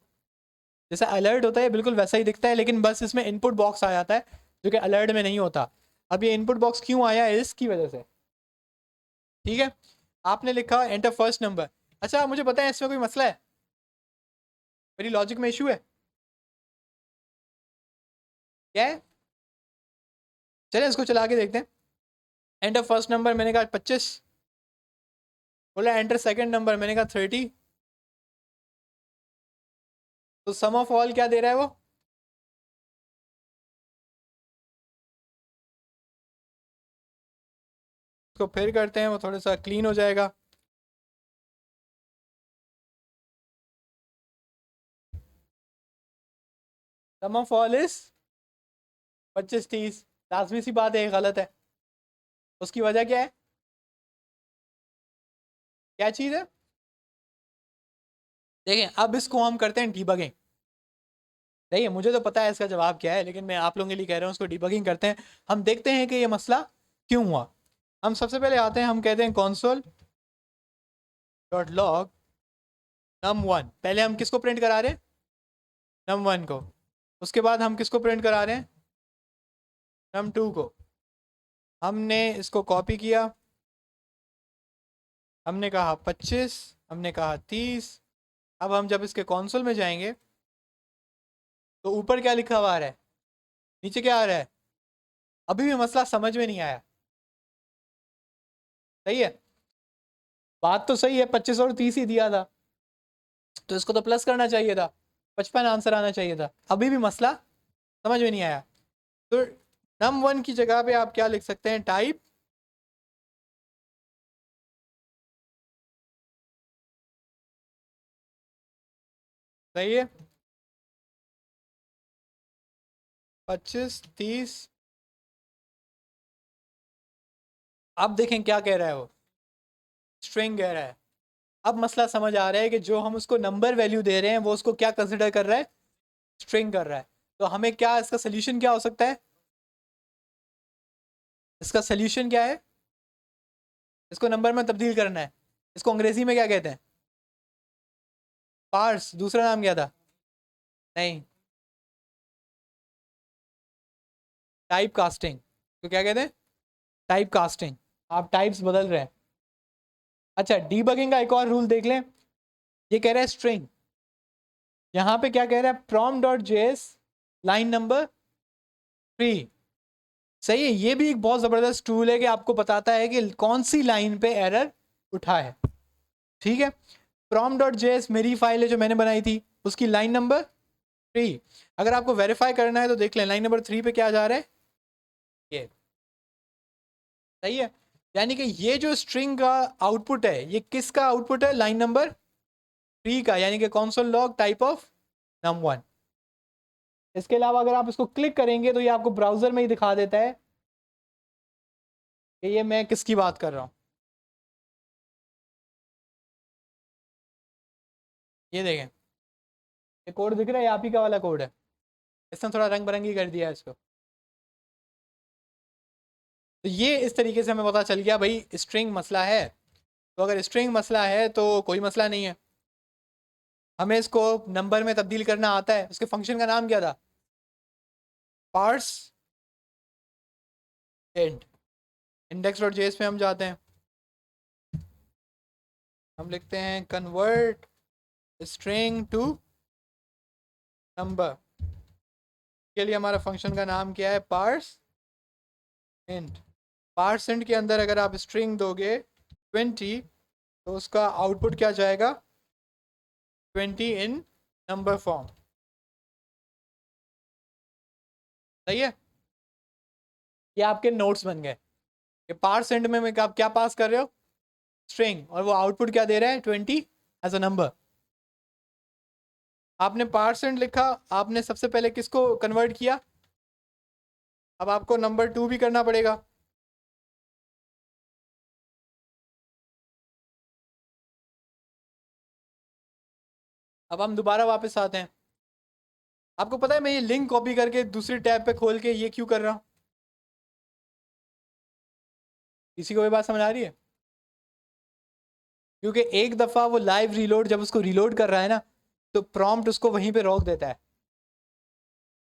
जैसा अलर्ट होता है बिल्कुल वैसा ही दिखता है, लेकिन बस इसमें इनपुट बॉक्स आ जाता है जो कि अलर्ट में नहीं होता। अब ये इनपुट बॉक्स क्यों आया है, इसकी वजह से। ठीक है, आपने लिखा एंटर फर्स्ट नंबर। अच्छा मुझे पता है इसमें कोई मसला है, मेरी लॉजिक में इशू है, क्या है? चले इसको चला के देखते हैं। एंटर फर्स्ट नंबर, मैंने कहा 25। बोला एंटर सेकंड नंबर, मैंने कहा 30। तो सम ऑफ ऑल क्या दे रहा है वो? इसको फिर करते हैं, वो थोड़ा सा क्लीन हो जाएगा। सम ऑफ ऑल इज 25 30। लाजमी सी बात है, ये गलत है। उसकी वजह क्या है, क्या चीज़ है? देखिए अब इसको हम करते हैं डीबगिंग। देखिए मुझे तो पता है इसका जवाब क्या है, लेकिन मैं आप लोगों के लिए कह रहा हूँ, उसको डीबगिंग करते हैं। हम देखते हैं कि ये मसला क्यों हुआ। हम सबसे पहले आते हैं, हम कहते हैं console डॉट लॉग num1। पहले हम किसको प्रिंट करा रहे हैं, num1 को। उसके बाद हम किसको प्रिंट करा रहे हैं, num2 को। हमने इसको कॉपी किया, हमने कहा 25, हमने कहा 30। अब हम जब इसके कंसोल में जाएंगे तो ऊपर क्या लिखा हुआ आ रहा है, नीचे क्या आ रहा है? अभी भी मसला समझ में नहीं आया। सही है, बात तो सही है, 25 और 30 ही दिया था, तो इसको तो प्लस करना चाहिए था, 55 आंसर आना चाहिए था। अभी भी मसला समझ में नहीं आया। तो num1 की जगह पे आप क्या लिख सकते हैं, टाइप सही है, 25 30। अब देखें क्या कह रहा है वो, स्ट्रिंग कह रहा है। अब मसला समझ आ रहा है कि जो हम उसको नंबर वैल्यू दे रहे हैं वो उसको क्या कंसिडर कर रहा है, स्ट्रिंग कर रहा है। तो हमें क्या इसका सोल्यूशन क्या हो सकता है, इसका सोल्यूशन क्या है, इसको नंबर में तब्दील करना है। इसको अंग्रेजी में क्या कहते हैं, पार्स। दूसरा नाम क्या था, नहीं, टाइप कास्टिंग। तो क्या कहते हैं, टाइप कास्टिंग। आप टाइप्स बदल रहे हैं। अच्छा डीबगिंग का एक और रूल देख लें, ये कह रहा है स्ट्रिंग, यहाँ पे क्या कह रहा है, prom dot JS line number 3। सही है, ये भी एक बहुत जबरदस्त टूल है कि आपको बताता है कि कौन सी लाइन पे एरर उठा है। ठीक है, प्रॉम डॉट जेएस मेरी फाइल है जो मैंने बनाई थी, उसकी लाइन नंबर 3। अगर आपको वेरीफाई करना है तो देख लें लाइन नंबर 3 पे क्या जा रहा है, ये। सही है, यानी कि ये जो स्ट्रिंग का आउटपुट है, ये किसका आउटपुट है, लाइन नंबर 3 का, यानी कि console log type of num1। इसके अलावा अगर आप इसको क्लिक करेंगे तो ये आपको ब्राउजर में ही दिखा देता है कि ये मैं किसकी बात कर रहा हूँ। ये देखें, ये कोड दिख रहा है, आप ही का वाला कोड है। इसने थोड़ा रंग बिरंगी कर दिया है इसको। तो ये इस तरीके से हमें पता चल गया भाई स्ट्रिंग मसला है। तो अगर स्ट्रिंग मसला है तो कोई मसला नहीं है, हमें इसको नंबर में तब्दील करना आता है। उसके फंक्शन का नाम क्या था, parse int. Index dot JS पे हम जाते हैं, हम लिखते हैं कन्वर्ट स्ट्रिंग टू नंबर। के लिए हमारा फंक्शन का नाम क्या है, पार्स इंट। पार्स इंट के अंदर अगर आप स्ट्रिंग दोगे 20 तो उसका आउटपुट क्या जाएगा, 20 इन नंबर फॉर्म। सही है, ये आपके नोट्स बन गए कि पार्स इंट में आप क्या पास कर रहे हो, स्ट्रिंग, और वो आउटपुट क्या दे रहा है, 20 एज अ नंबर। आपने पार्स इंट लिखा, आपने सबसे पहले किसको कन्वर्ट किया, अब आपको नंबर 2 भी करना पड़ेगा। अब हम दोबारा वापस आते हैं। आपको पता है मैं ये लिंक कॉपी करके दूसरी टैब पे खोल के ये क्यों कर रहा हूँ, किसी को भी बात समझ आ रही है? क्योंकि एक दफ़ा वो लाइव रीलोड जब उसको रीलोड कर रहा है ना, तो प्रॉम्प्ट उसको वहीं पे रोक देता है।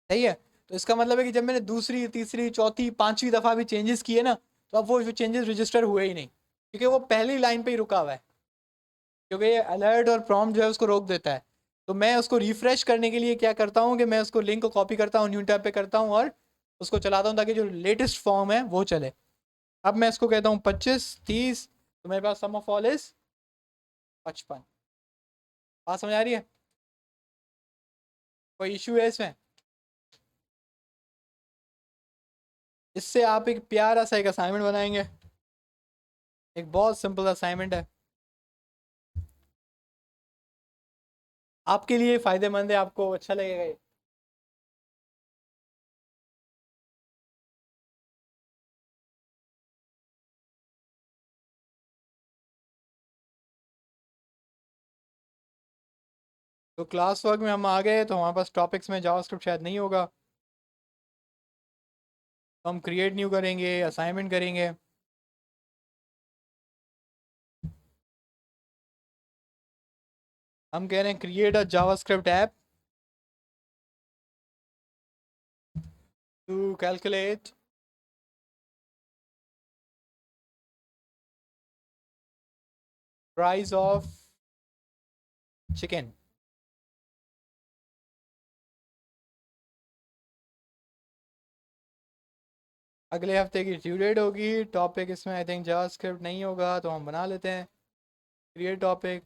सही है। तो इसका मतलब है कि जब मैंने दूसरी, तीसरी, चौथी, पांचवी दफा भी चेंजेस किए ना, तो अब वो चेंजेस रजिस्टर हुए ही नहीं, क्योंकि वो पहली लाइन पे ही रुका हुआ है, क्योंकि ये अलर्ट और प्रॉम्प्ट जो है उसको रोक देता है। तो मैं उसको रिफ्रेश करने के लिए क्या करता हूँ कि मैं उसको लिंक को कॉपी करता हूँ, न्यू टैब पे करता हूँ और उसको चलाता हूँ ताकि जो लेटेस्ट फॉर्म है वो चले। अब मैं इसको कहता हूँ 25, 30, तो मेरे पास सम ऑफ ऑल इज 55। बात समझ आ रही है? कोई इशू है इसमें? इससे आप एक प्यारा सा एक असाइनमेंट बनाएंगे, एक बहुत सिंपल असाइनमेंट है, आपके लिए फ़ायदेमंद है, आपको अच्छा लगेगा ये। तो क्लास वर्क में हम आ गए, तो हमारे पास टॉपिक्स में जावास्क्रिप्ट शायद नहीं होगा, तो हम क्रिएट न्यू करेंगे, असाइनमेंट करेंगे। हम कह रहे हैं create a JavaScript app to calculate price of chicken. अगले हफ्ते की ड्यू डेट होगी, टॉपिक इसमें आई थिंक जावास्क्रिप्ट नहीं होगा, तो हम बना लेते हैं क्रिएट टॉपिक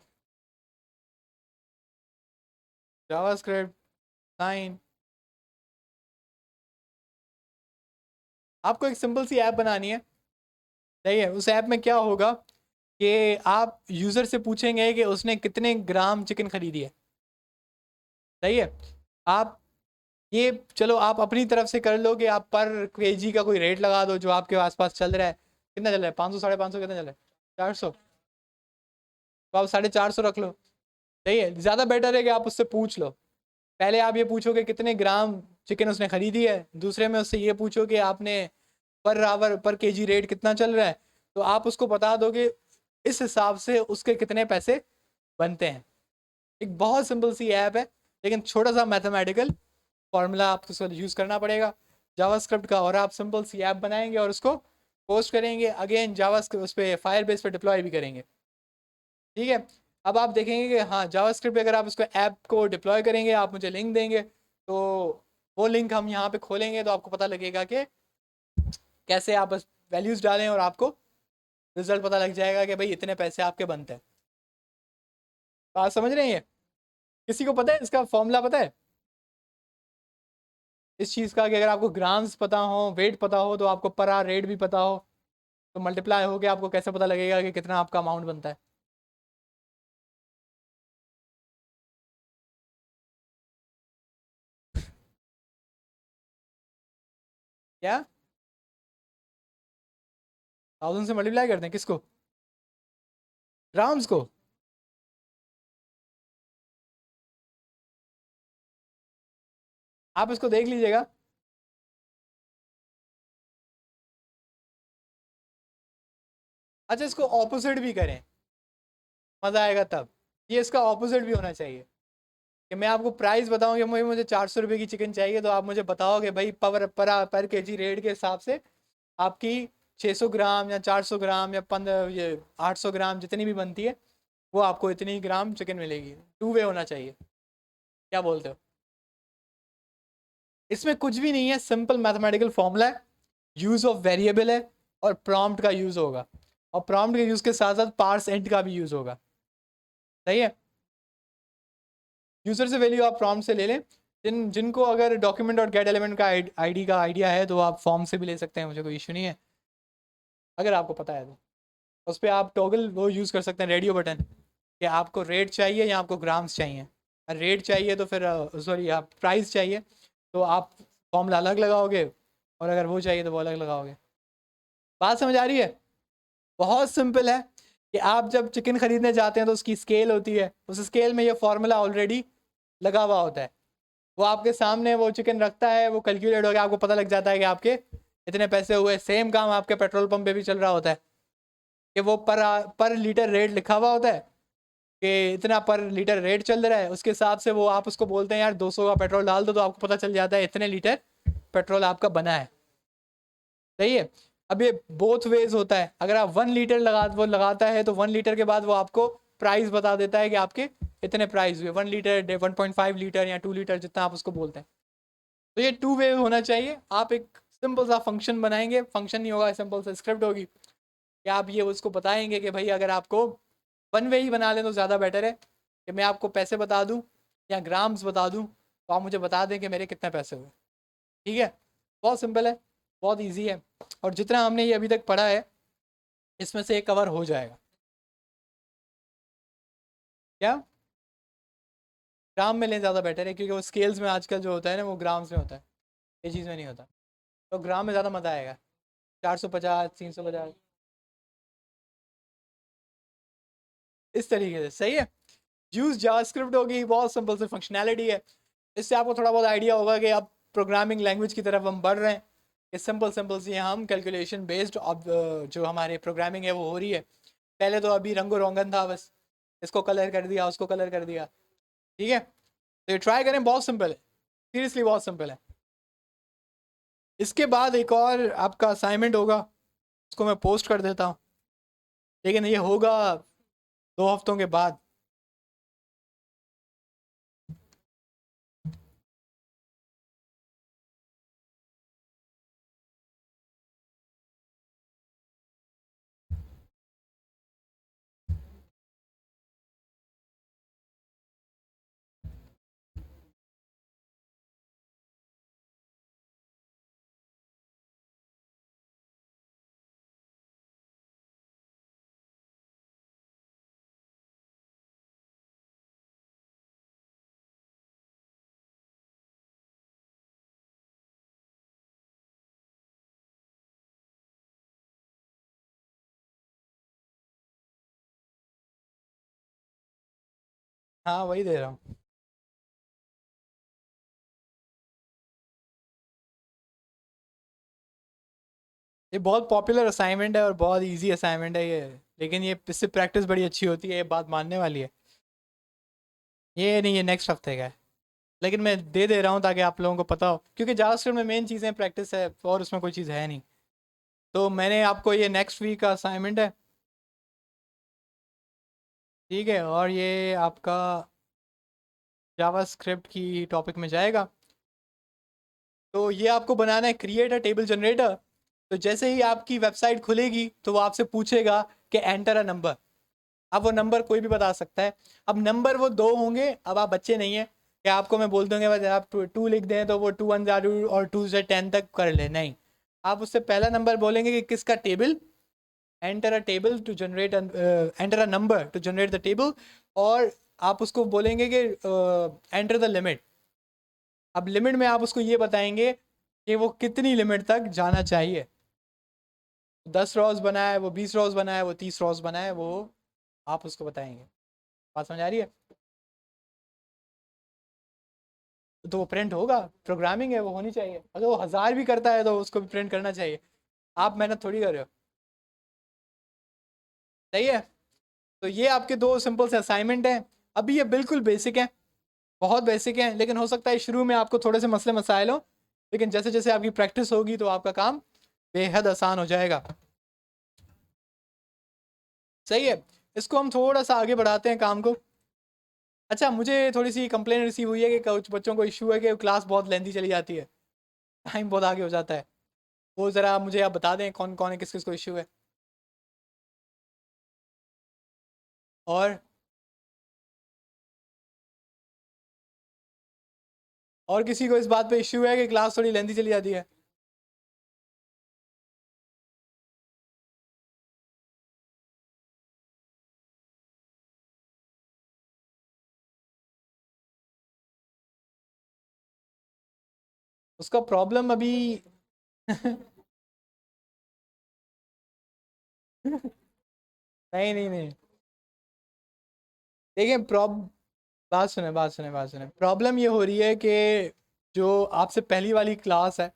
जावास्क्रिप्ट 9। आपको एक सिंपल सी ऐप बनानी है। सही है। उस ऐप में क्या होगा कि आप यूज़र से पूछेंगे कि उसने कितने ग्राम चिकन खरीदी है। सही है। आप ये चलो आप अपनी तरफ से कर लो कि आप पर केजी का कोई रेट लगा दो जो आपके आसपास चल रहा है। कितना चल रहा है? 500, 550, कितना चल रहा है? 400। तो आप 450 रख लो। सही है। ज़्यादा बेटर है कि आप उससे पूछ लो। पहले आप ये पूछो कि कितने ग्राम चिकन उसने खरीदी है, दूसरे में उससे ये पूछो कि आपने पर आवर पर केजी रेट कितना चल रहा है, तो आप उसको बता दोगे, इस हिसाब से उसके कितने पैसे बनते हैं। एक बहुत सिंपल सी ऐप है, लेकिन छोटा सा मैथमेटिकल फॉर्मूला आपको उसको यूज़ करना पड़ेगा जावास्क्रिप्ट का, और आप सिंपल सी ऐप बनाएंगे और उसको पोस्ट करेंगे, अगेन जावास्क्रिप्ट उस पर फायर बेस पर डिप्लॉय भी करेंगे। ठीक है। अब आप देखेंगे कि हाँ जावास्क्रिप्ट पे अगर आप उसको ऐप को डिप्लॉय करेंगे, आप मुझे लिंक देंगे, तो वो लिंक हम यहाँ पे खोलेंगे तो आपको पता लगेगा कि कैसे आप बस वैल्यूज़ डालें और आपको रिजल्ट पता लग जाएगा कि भाई इतने पैसे आपके बनते हैं। बात समझ रहे हैं ये? किसी को पता है इसका फॉर्मूला पता है इस चीज़ का, कि अगर आपको ग्राम्स पता हो, वेट पता हो, तो आपको पर आवर रेट भी पता हो, तो मल्टीप्लाई हो के आपको कैसे पता लगेगा कि कितना आपका अमाउंट बनता है? क्या? 1000 से मल्टीप्लाई करते हैं किसको? ग्राम्स को? आप इसको देख लीजिएगा। अच्छा, इसको ऑपोजिट भी करें, मज़ा आएगा तब। ये इसका ऑपोजिट भी होना चाहिए कि मैं आपको प्राइस बताऊं कि मुझे मुझे 400 रुपये की चिकन चाहिए, तो आप मुझे बताओगे भाई पर केजी रेट के हिसाब से आपकी 600 ग्राम या 400 ग्राम या 15 ये 800 ग्राम जितनी भी बनती है, वो आपको इतनी ग्राम चिकन मिलेगी। टू वे होना चाहिए। क्या बोलते हो? इसमें कुछ भी नहीं है, सिंपल मैथमेटिकल फॉर्मूला है, यूज़ ऑफ वेरिएबल है, और प्रॉम्प्ट का यूज़ होगा, और प्रॉम्प्ट के यूज़ के साथ साथ पार्स एंड का भी यूज़ होगा। सही है। यूज़र से वैल्यू आप प्रॉम्प्ट से ले लें। जिनको अगर डॉक्यूमेंट और गेट एलिमेंट का आईडी का आइडिया है, तो आप फॉर्म से भी ले सकते हैं, मुझे कोई इशू नहीं है, अगर आपको पता है तो। उस पर आप टॉगल वो यूज़ कर सकते हैं, रेडियो बटन, कि आपको रेट चाहिए या आपको ग्राम्स चाहिए। रेट चाहिए तो फिर सॉरी आप प्राइस चाहिए तो आप फॉर्मूला अलग लगाओगे, और अगर वो चाहिए तो वो अलग लगाओगे। बात समझ आ रही है? बहुत सिंपल है कि आप जब चिकन खरीदने जाते हैं तो उसकी स्केल होती है, उस स्केल में ये फॉर्मूला ऑलरेडी लगा हुआ होता है, वो आपके सामने वो चिकन रखता है, वो कैलकुलेट हो गया, आपको पता लग जाता है कि आपके इतने पैसे हुए। सेम काम आपके पेट्रोल पंप पे भी चल रहा होता है कि वो पर लीटर रेट लिखा हुआ होता है, कि इतना पर लीटर रेट चल रहा है, उसके हिसाब से वो आप उसको बोलते हैं यार 200 का पेट्रोल डाल दो, तो आपको पता चल जाता है इतने लीटर पेट्रोल आपका बना है। सही है। अब ये बोथ वेज होता है, अगर आप 1 लीटर वो लगाता है तो 1 लीटर के बाद वो आपको प्राइस बता देता है कि आपके इतने प्राइस हुए, 1 लीटर 1.5 लीटर या 2 लीटर जितना आप उसको बोलते हैं। तो ये 2 वे होना चाहिए। आप एक सिंपल सा फंक्शन बनाएंगे, फंक्शन नहीं होगा, सिंपल सा स्क्रिप्ट होगी कि आप ये उसको बताएंगे कि भाई अगर आपको 1 वे ही बना लें तो ज़्यादा बेटर है, कि मैं आपको पैसे बता दूं या ग्राम्स बता दूं तो आप मुझे बता दें कि मेरे कितने पैसे हुए। ठीक है, बहुत सिंपल है, बहुत ईजी है, और जितना हमने ये अभी तक पढ़ा है इसमें से एक कवर हो जाएगा। क्या ग्राम में लें ज़्यादा बेटर है, क्योंकि वो स्केल्स में आजकल जो होता है ना वो ग्राम्स में होता है, ये चीज़ में नहीं होता। तो ग्राम में ज़्यादा मज़ा आएगा। 450 350 इस तरीके से। सही है। यूज जावास्क्रिप्ट होगी, बहुत सिंपल सी फंक्शनैलिटी है। इससे आपको थोड़ा बहुत आइडिया होगा कि अब प्रोग्रामिंग लैंग्वेज की तरफ हम बढ़ रहे हैं, कि सिंपल सिंपल सी हम कैलकुलेशन बेस्ड अब जो हमारे प्रोग्रामिंग है वो हो रही है। पहले तो अभी रंगो रोगन था, बस इसको कलर कर दिया उसको कलर कर दिया। ठीक है, तो ये ट्राई करें, बहुत सिंपल है, सीरियसली बहुत सिंपल है। इसके बाद एक और आपका असाइनमेंट होगा, उसको मैं पोस्ट कर देता हूँ, लेकिन ये होगा 2 हफ्तों के बाद। हाँ वही दे रहा हूँ। ये बहुत पॉपुलर असाइनमेंट है और बहुत इजी असाइनमेंट है ये, लेकिन ये इससे प्रैक्टिस बड़ी अच्छी होती है, ये बात मानने वाली है। ये नहीं, ये नेक्स्ट हफ्ते का है, लेकिन मैं दे रहा हूँ ताकि आप लोगों को पता हो, क्योंकि जावास्क्रिप्ट में मेन चीज़ें प्रैक्टिस है और उसमें कोई चीज़ है नहीं। तो मैंने आपको ये नेक्स्ट वीक का असाइनमेंट है। ठीक है, और ये आपका जावास्क्रिप्ट की टॉपिक में जाएगा। तो ये आपको बनाना है क्रिएट अ टेबल जनरेटर। तो जैसे ही आपकी वेबसाइट खुलेगी तो वो आपसे पूछेगा कि एंटर अ नंबर। अब वो नंबर कोई भी बता सकता है। अब नंबर वो 2 होंगे। अब आप बच्चे नहीं है कि आपको मैं बोल दूंगा बस आप 2 लिख दें तो वो 2 1 2 और 2 से 10 तक कर ले, नहीं। आप उससे पहला नंबर बोलेंगे कि किसका table, enter a table to generate enter a number to generate the table. और आप उसको बोलेंगे कि एंटर द लिमिट। अब लिमिट में आप उसको ये बताएंगे कि वो कितनी लिमिट तक जाना चाहिए। 10 रोज बना है, वो 20 रोज बना है, वो 30 रोज बना है, वो आप उसको बताएंगे। बात समझ आ रही है? तो वो प्रिंट होगा, प्रोग्रामिंग है, वो होनी चाहिए। अगर वो 1000 भी करता है तो उसको भी प्रिंट करना चाहिए। आप मेहनत थोड़ी कर रहे हो। सही है। तो ये आपके 2 सिंपल से असाइनमेंट हैं। अभी ये बिल्कुल बेसिक है, बहुत बेसिक है, लेकिन हो सकता है शुरू में आपको थोड़े से मसले मसाइल हो, लेकिन जैसे जैसे आपकी प्रैक्टिस होगी तो आपका काम बेहद आसान हो जाएगा। सही है। इसको हम थोड़ा सा आगे बढ़ाते हैं काम को। अच्छा, मुझे थोड़ी सी कंप्लेन रिसीव हुई है कि कुछ बच्चों को इशू है कि क्लास बहुत लेंथी चली जाती है, टाइम बहुत आगे हो जाता है। वो ज़रा मुझे आप बता दें कौन कौन है, किस किस को इशू है। और और किसी को इस बात पे इशू है कि क्लास थोड़ी लेंथी चली जाती है? उसका प्रॉब्लम अभी नहीं नहीं नहीं, देखिए बात सुने, प्रॉब्लम ये हो रही है कि जो आपसे पहली वाली क्लास है,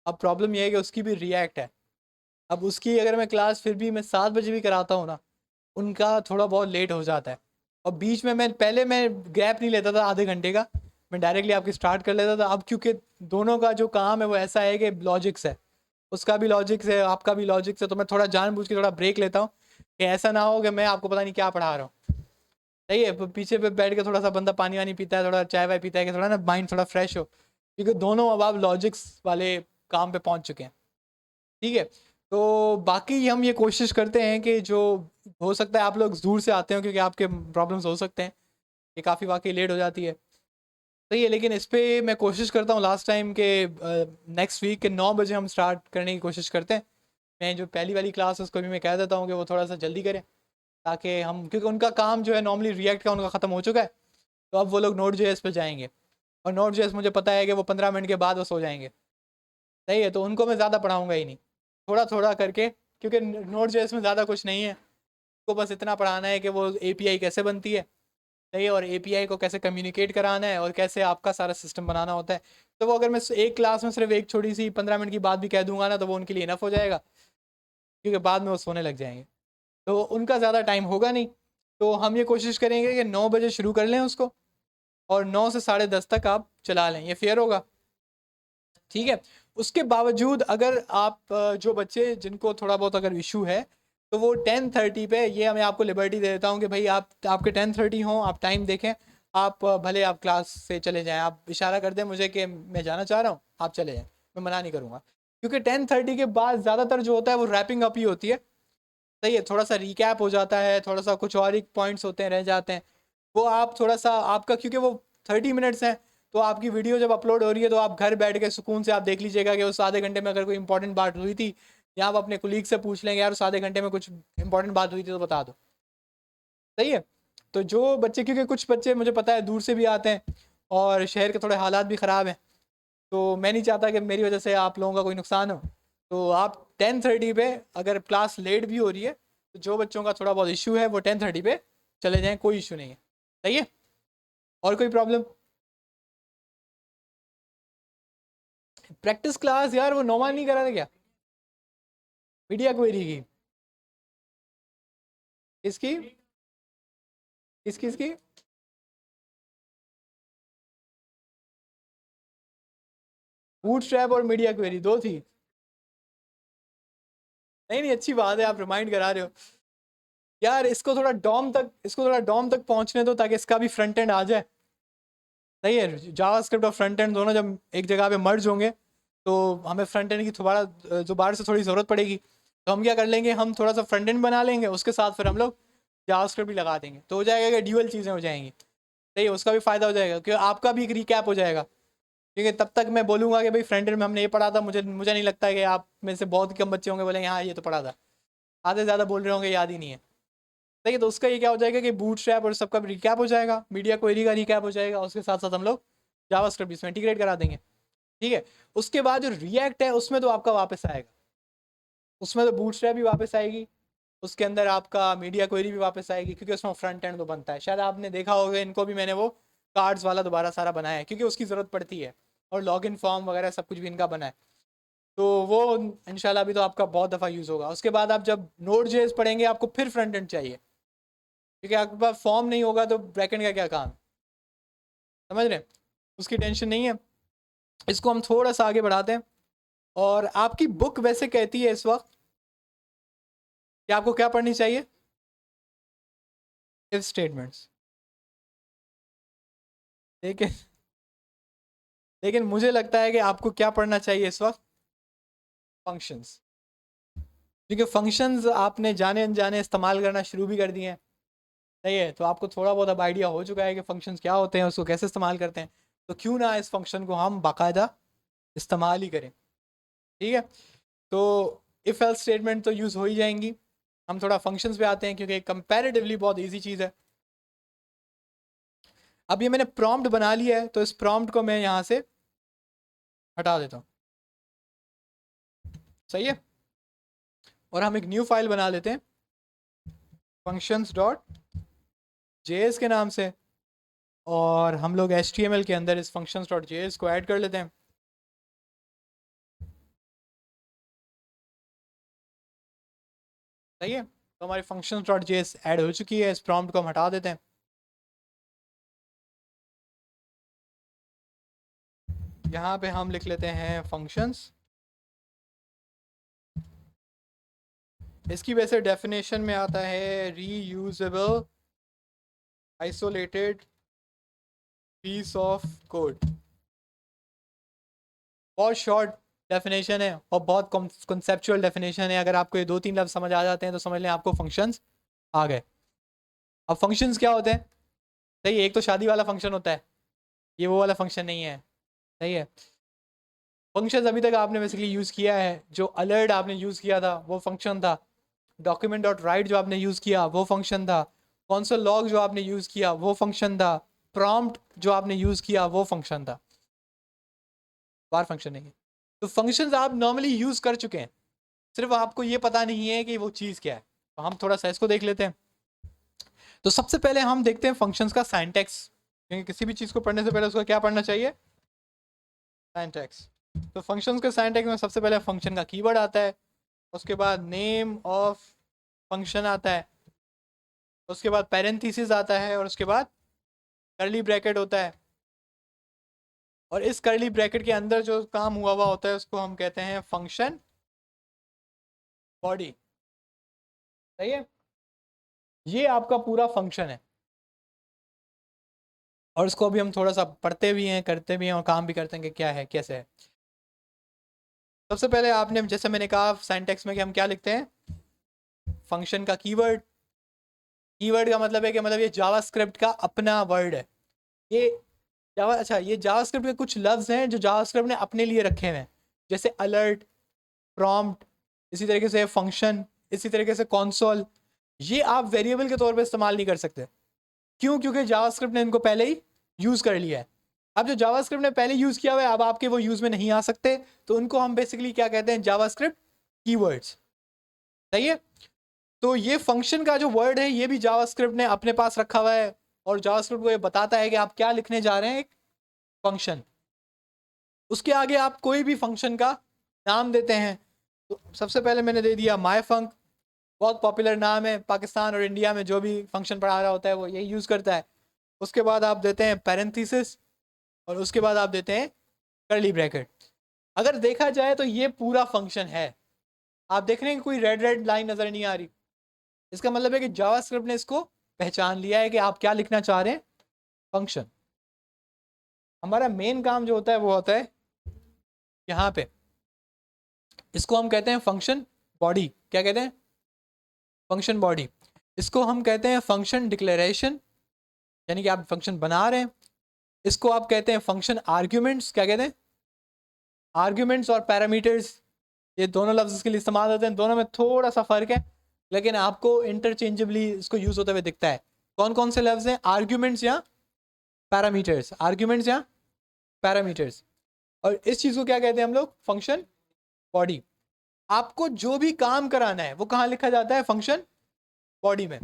अब प्रॉब्लम ये है कि उसकी भी रिएक्ट है। अब उसकी अगर मैं क्लास फिर भी मैं 7 बजे भी कराता हूँ ना, उनका थोड़ा बहुत लेट हो जाता है। और बीच में मैं गैप नहीं लेता था आधे घंटे का, मैं डायरेक्टली आपकी स्टार्ट कर लेता था। अब क्योंकि दोनों का जो काम है वो ऐसा है कि लॉजिक्स है, उसका भी लॉजिक्स है, आपका भी लॉजिक्स है, तो मैं थोड़ा जानबूझ के थोड़ा ब्रेक लेता हूँ कि ऐसा ना हो कि मैं आपको पता नहीं क्या पढ़ा रहा हूँ। सही है, पीछे पे बैठ के थोड़ा सा बंदा पानी वानी पीता है, थोड़ा चाय वाय पीता है कि थोड़ा ना माइंड थोड़ा फ्रेश हो, क्योंकि दोनों अब आप लॉजिक्स वाले काम पे पहुंच चुके हैं। ठीक है, तो बाकी हम ये कोशिश करते हैं कि जो हो सकता है आप लोग दूर से आते हो क्योंकि आपके प्रॉब्लम्स हो सकते हैं, ये काफ़ी वाकई लेट हो जाती है। सही है, लेकिन इस पर मैं कोशिश करता हूँ लास्ट टाइम के नेक्स्ट वीक के 9 बजे हम स्टार्ट करने की कोशिश करते हैं। मैं जो पहली वाली क्लास है उसको भी मैं कह देता हूँ कि वो थोड़ा सा जल्दी करें, ताकि हम, क्योंकि उनका काम जो है नॉर्मली रिएक्ट का उनका ख़त्म हो चुका है, तो अब वो लोग नोट जेएस पे जाएंगे, और नोट जेएस मुझे पता है कि वो 15 मिनट के बाद वो सो जाएंगे। सही है, तो उनको मैं ज़्यादा पढ़ाऊँगा ही नहीं, थोड़ा थोड़ा करके, क्योंकि नोट जेएस में ज़्यादा कुछ नहीं है, उनको बस इतना पढ़ाना है कि वो एपीआई कैसे बनती है, सही है, और एपीआई को कैसे कम्युनिकेट कराना है और कैसे आपका सारा सिस्टम बनाना होता है। तो वो अगर मैं एक क्लास में सिर्फ एक छोटी सी 15 मिनट की बात भी कह दूंगा ना, तो वो उनके लिए इनफ हो जाएगा, क्योंकि बाद में वो सोने लग जाएंगे, तो उनका ज़्यादा टाइम होगा नहीं। तो हम ये कोशिश करेंगे कि 9 बजे शुरू कर लें उसको, और 9 से 10:30 तक आप चला लें, ये फेयर होगा। ठीक है, उसके बावजूद अगर आप जो बच्चे जिनको थोड़ा बहुत अगर इशू है, तो वो 10:30 पे, ये मैं आपको लिबर्टी दे देता हूँ कि भाई आप आपके 10:30 हो, आप टाइम देखें, आप भले आप क्लास से चले जाएं, आप इशारा कर दें मुझे कि मैं जाना चाह रहा हूँ, आप चले जाएं, मैं मना नहीं करूँगा, क्योंकि 10:30 के बाद ज़्यादातर जो होता है वो रैपिंग अप ही होती है। सही है, थोड़ा सा रिकैप हो जाता है, थोड़ा सा कुछ और ही पॉइंट्स होते हैं रह जाते हैं, वो आप थोड़ा सा आपका, क्योंकि वो 30 मिनट्स हैं, तो आपकी वीडियो जब अपलोड हो रही है तो आप घर बैठ के सुकून से आप देख लीजिएगा कि उस आधे घंटे में अगर कोई इंपॉर्टेंट बात हुई थी, या आप अपने कुलीग से पूछ लेंगे यार उस आधे घंटे में कुछ इंपॉर्टेंट बात हुई थी तो बता दो। सही है, तो जो बच्चे, क्योंकि कुछ बच्चे मुझे पता है दूर से भी आते हैं और शहर के थोड़े हालात भी ख़राब हैं, तो मैं नहीं चाहता कि मेरी वजह से आप लोगों का कोई नुकसान हो। तो आप 10:30 पे, अगर क्लास लेट भी हो रही है, तो जो बच्चों का थोड़ा बहुत इशू है वो 10:30 पे चले जाएं, कोई इशू नहीं है। सही है, और कोई प्रॉब्लम? प्रैक्टिस क्लास यार वो नोमान नहीं करा था क्या? मीडिया क्वेरी की? इसकी इसकी इसकी बूटस्ट्रैप और मीडिया क्वेरी दो थी? नहीं नहीं, अच्छी बात है, आप रिमाइंड करा रहे हो यार। इसको थोड़ा डॉम तक पहुंचने दो, ताकि इसका भी फ्रंट एंड आ जाए। सही है, जावास्क्रिप्ट और फ्रंट एंड दोनों जब एक जगह पे मर्ज होंगे, तो हमें फ्रंट एंड की दोबारा से थोड़ी ज़रूरत पड़ेगी, तो हम क्या कर लेंगे, हम थोड़ा सा फ्रंट एंड बना लेंगे, उसके साथ फिर हम लोग जावास्क्रिप्ट भी लगा देंगे, तो हो जाएगा कि ड्यूअल चीज़ें हो जाएंगी। सही है, उसका भी फ़ायदा हो जाएगा, क्योंकि आपका भी एक रिकैप हो जाएगा, क्योंकि तब तक मैं बोलूँगा कि भाई फ्रंट एंड में हमने ये पढ़ा था, मुझे मुझे नहीं लगता है कि आप में से बहुत कम बच्चे होंगे बोलेंगे हाँ ये तो पढ़ा था, आधे ज़्यादा बोल रहे होंगे याद ही नहीं है। सही है, तो उसका ये क्या हो जाएगा कि बूटस्ट्रैप और सबका रिकैप हो जाएगा, मीडिया क्वेरी का रिकैप हो जाएगा, उसके साथ साथ हम लोग जावास्क्रिप्ट इसमें इंटीग्रेट करा देंगे। ठीक है, उसके बाद जो रिएक्ट है उसमें तो आपका वापस आएगा, उसमें तो बूटस्ट्रैप भी वापस आएगी, उसके अंदर आपका मीडिया क्वेरी भी वापस आएगी, क्योंकि उसमें फ्रंट एंड तो बनता है। शायद आपने देखा होगा, इनको भी मैंने वो कार्ड्स वाला दोबारा सारा बनाया है, क्योंकि उसकी ज़रूरत पड़ती है, और लॉगिन फॉर्म वगैरह सब कुछ भी इनका बना है, तो वो इंशाल्लाह अभी तो आपका बहुत दफ़ा यूज़ होगा। उसके बाद आप जब नोड जेएस पढ़ेंगे, आपको फिर फ्रंट एंड चाहिए, क्योंकि आपके पास फॉर्म नहीं होगा तो बैकएंड का क्या काम? समझ रहे हैं, उसकी टेंशन नहीं है। इसको हम थोड़ा सा आगे बढ़ाते हैं, और आपकी बुक वैसे कहती है इस वक्त कि आपको क्या पढ़नी चाहिए? If statements. लेकिन लेकिन मुझे लगता है कि आपको क्या पढ़ना चाहिए इस वक्त? फंक्शंस, क्योंकि फंक्शंस आपने जाने अनजाने इस्तेमाल करना शुरू भी कर दिए हैं। सही है, तो आपको थोड़ा बहुत अब आइडिया हो चुका है कि फंक्शंस क्या होते हैं, उसको कैसे इस्तेमाल करते हैं, तो क्यों ना इस फंक्शन को हम बाकायदा इस्तेमाल ही करें। ठीक है, तो इफ़ एल्स स्टेटमेंट तो यूज़ हो ही जाएंगी। हम थोड़ा फंक्शंस पे आते हैं, क्योंकि कंपैरेटिवली बहुत इजी चीज़ है। अब ये मैंने प्रॉम्प्ट बना लिया है, तो इस प्रॉम्प्ट को मैं यहाँ से हटा देता हूँ। सही है, और हम एक न्यू फाइल बना लेते हैं फंक्शंस डॉट जेएस के नाम से, और हम लोग HTML के अंदर इस फंक्शंस डॉट जेएस को ऐड कर लेते हैं। सही है, तो हमारी फंक्शंस डॉट जेएस ऐड हो चुकी है, इस प्रॉम्प्ट को हम हटा देते हैं। यहाँ पे हम लिख लेते हैं फंक्शंस। इसकी वैसे डेफिनेशन में आता है reusable isolated piece of code. बहुत शॉर्ट डेफिनेशन है और बहुत कॉन्सेप्चुअल डेफिनेशन है। अगर आपको ये 2-3 लफ्ज समझ आ जाते हैं तो समझ लें आपको फंक्शंस आ गए। अब फंक्शंस क्या होते हैं? सही है, एक तो शादी वाला फंक्शन होता है, ये वो वाला फंक्शन नहीं है। सही है। फंक्शंस अभी तक आपने बेसिकली यूज़ किया है, जो अलर्ट आपने यूज़ किया था वो फंक्शन था। डॉक्यूमेंट डॉट राइट जो आपने यूज़ किया वो फंक्शन था। कॉन्सोल लॉग जो आपने यूज़ किया वो फंक्शन था। प्रॉम्प्ट जो आपने यूज़ किया वो फंक्शन था। बार फंक्शन नहीं है। तो फंक्शंस आप नॉर्मली यूज़ कर चुके हैं, सिर्फ आपको ये पता नहीं है कि वो चीज़ क्या है। तो हम थोड़ा सा इसको देख लेते हैं। तो सबसे पहले हम देखते हैं फंक्शंस का सिंटैक्स, क्योंकि किसी भी चीज़ को पढ़ने से पहले उसका क्या पढ़ना चाहिए? सिंटैक्स। तो फंक्शंस के सिंटैक्स में सबसे पहले फंक्शन का कीवर्ड आता है, उसके बाद नेम ऑफ फंक्शन आता है, उसके बाद पैरेंथेसिस आता है, और उसके बाद कर्ली ब्रैकेट होता है। और इस कर्ली ब्रैकेट के अंदर जो काम हुआ हुआ होता है उसको हम कहते हैं फंक्शन बॉडी। सही है, ये आपका पूरा फंक्शन है। और इसको अभी हम थोड़ा सा पढ़ते भी हैं, करते भी हैं और काम भी करते हैं कि क्या है कैसे है। सबसे पहले आपने, जैसे मैंने कहा सिंटैक्स में, कि हम क्या लिखते हैं? फंक्शन का कीवर्ड। कीवर्ड का मतलब है कि मतलब ये जावास्क्रिप्ट का अपना वर्ड है। ये ये जावास्क्रिप्ट के कुछ लफ्ज हैं जो जावास्क्रिप्ट ने अपने लिए रखे हुए हैं, जैसे अलर्ट, प्रॉम्प्ट, इसी तरीके से फंक्शन, इसी तरीके से कॉन्सोल। ये आप वेरिएबल के तौर पे इस्तेमाल नहीं कर सकते। क्यों? क्योंकि जावास्क्रिप्ट ने इनको पहले ही यूज़ कर लिया है। अब जो जावास्क्रिप्ट ने पहले यूज़ किया हुआ है, अब आपके वो यूज़ में नहीं आ सकते, तो उनको हम बेसिकली क्या कहते हैं? JavaScript keywords. सही है। तो ये फंक्शन का जो वर्ड है ये भी जावास्क्रिप्ट ने अपने पास रखा हुआ है, और जावास्क्रिप्ट को ये बताता है कि आप क्या लिखने जा रहे हैं, एक फंक्शन। उसके आगे आप कोई भी फंक्शन का नाम देते हैं। तो सबसे पहले मैंने दे दिया माई फंक, बहुत पॉपुलर नाम है, पाकिस्तान और इंडिया में जो भी फंक्शन पढ़ा रहा होता है वो यही यूज़ करता है। उसके बाद आप देते हैं पैरेंथेसिस, और उसके बाद आप देते हैं कर्ली ब्रैकेट। अगर देखा जाए तो ये पूरा फंक्शन है। आप देख रहे हैं कि कोई रेड रेड लाइन नज़र नहीं आ रही? इसका मतलब है कि जावास्क्रिप्ट ने इसको पहचान लिया है कि आप क्या लिखना चाह रहे हैं, फंक्शन। हमारा मेन काम जो होता है वो होता है यहाँ पे, इसको हम कहते हैं फंक्शन बॉडी। क्या कहते हैं? Function body. इसको हम कहते हैं फंक्शन डिक्लेरेशन, यानी कि आप फंक्शन बना रहे हैं। इसको आप कहते हैं फंक्शन आर्ग्यूमेंट्स। क्या कहते हैं? आर्ग्यूमेंट्स और पैरामीटर्स, ये दोनों लफ्ज इसके लिए इस्तेमाल होते हैं। दोनों में थोड़ा सा फर्क है, लेकिन आपको इंटरचेंजेबली इसको यूज होते हुए दिखता है। कौन कौन से लफ्ज हैं? आर्ग्यूमेंट्स या पैरामीटर्स। आर्ग्यूमेंट्स या पैरामीटर्स। और इस चीज को क्या कहते हैं हम लोग? Function body. आपको जो भी काम कराना है वो कहाँ लिखा जाता है? फंक्शन बॉडी में।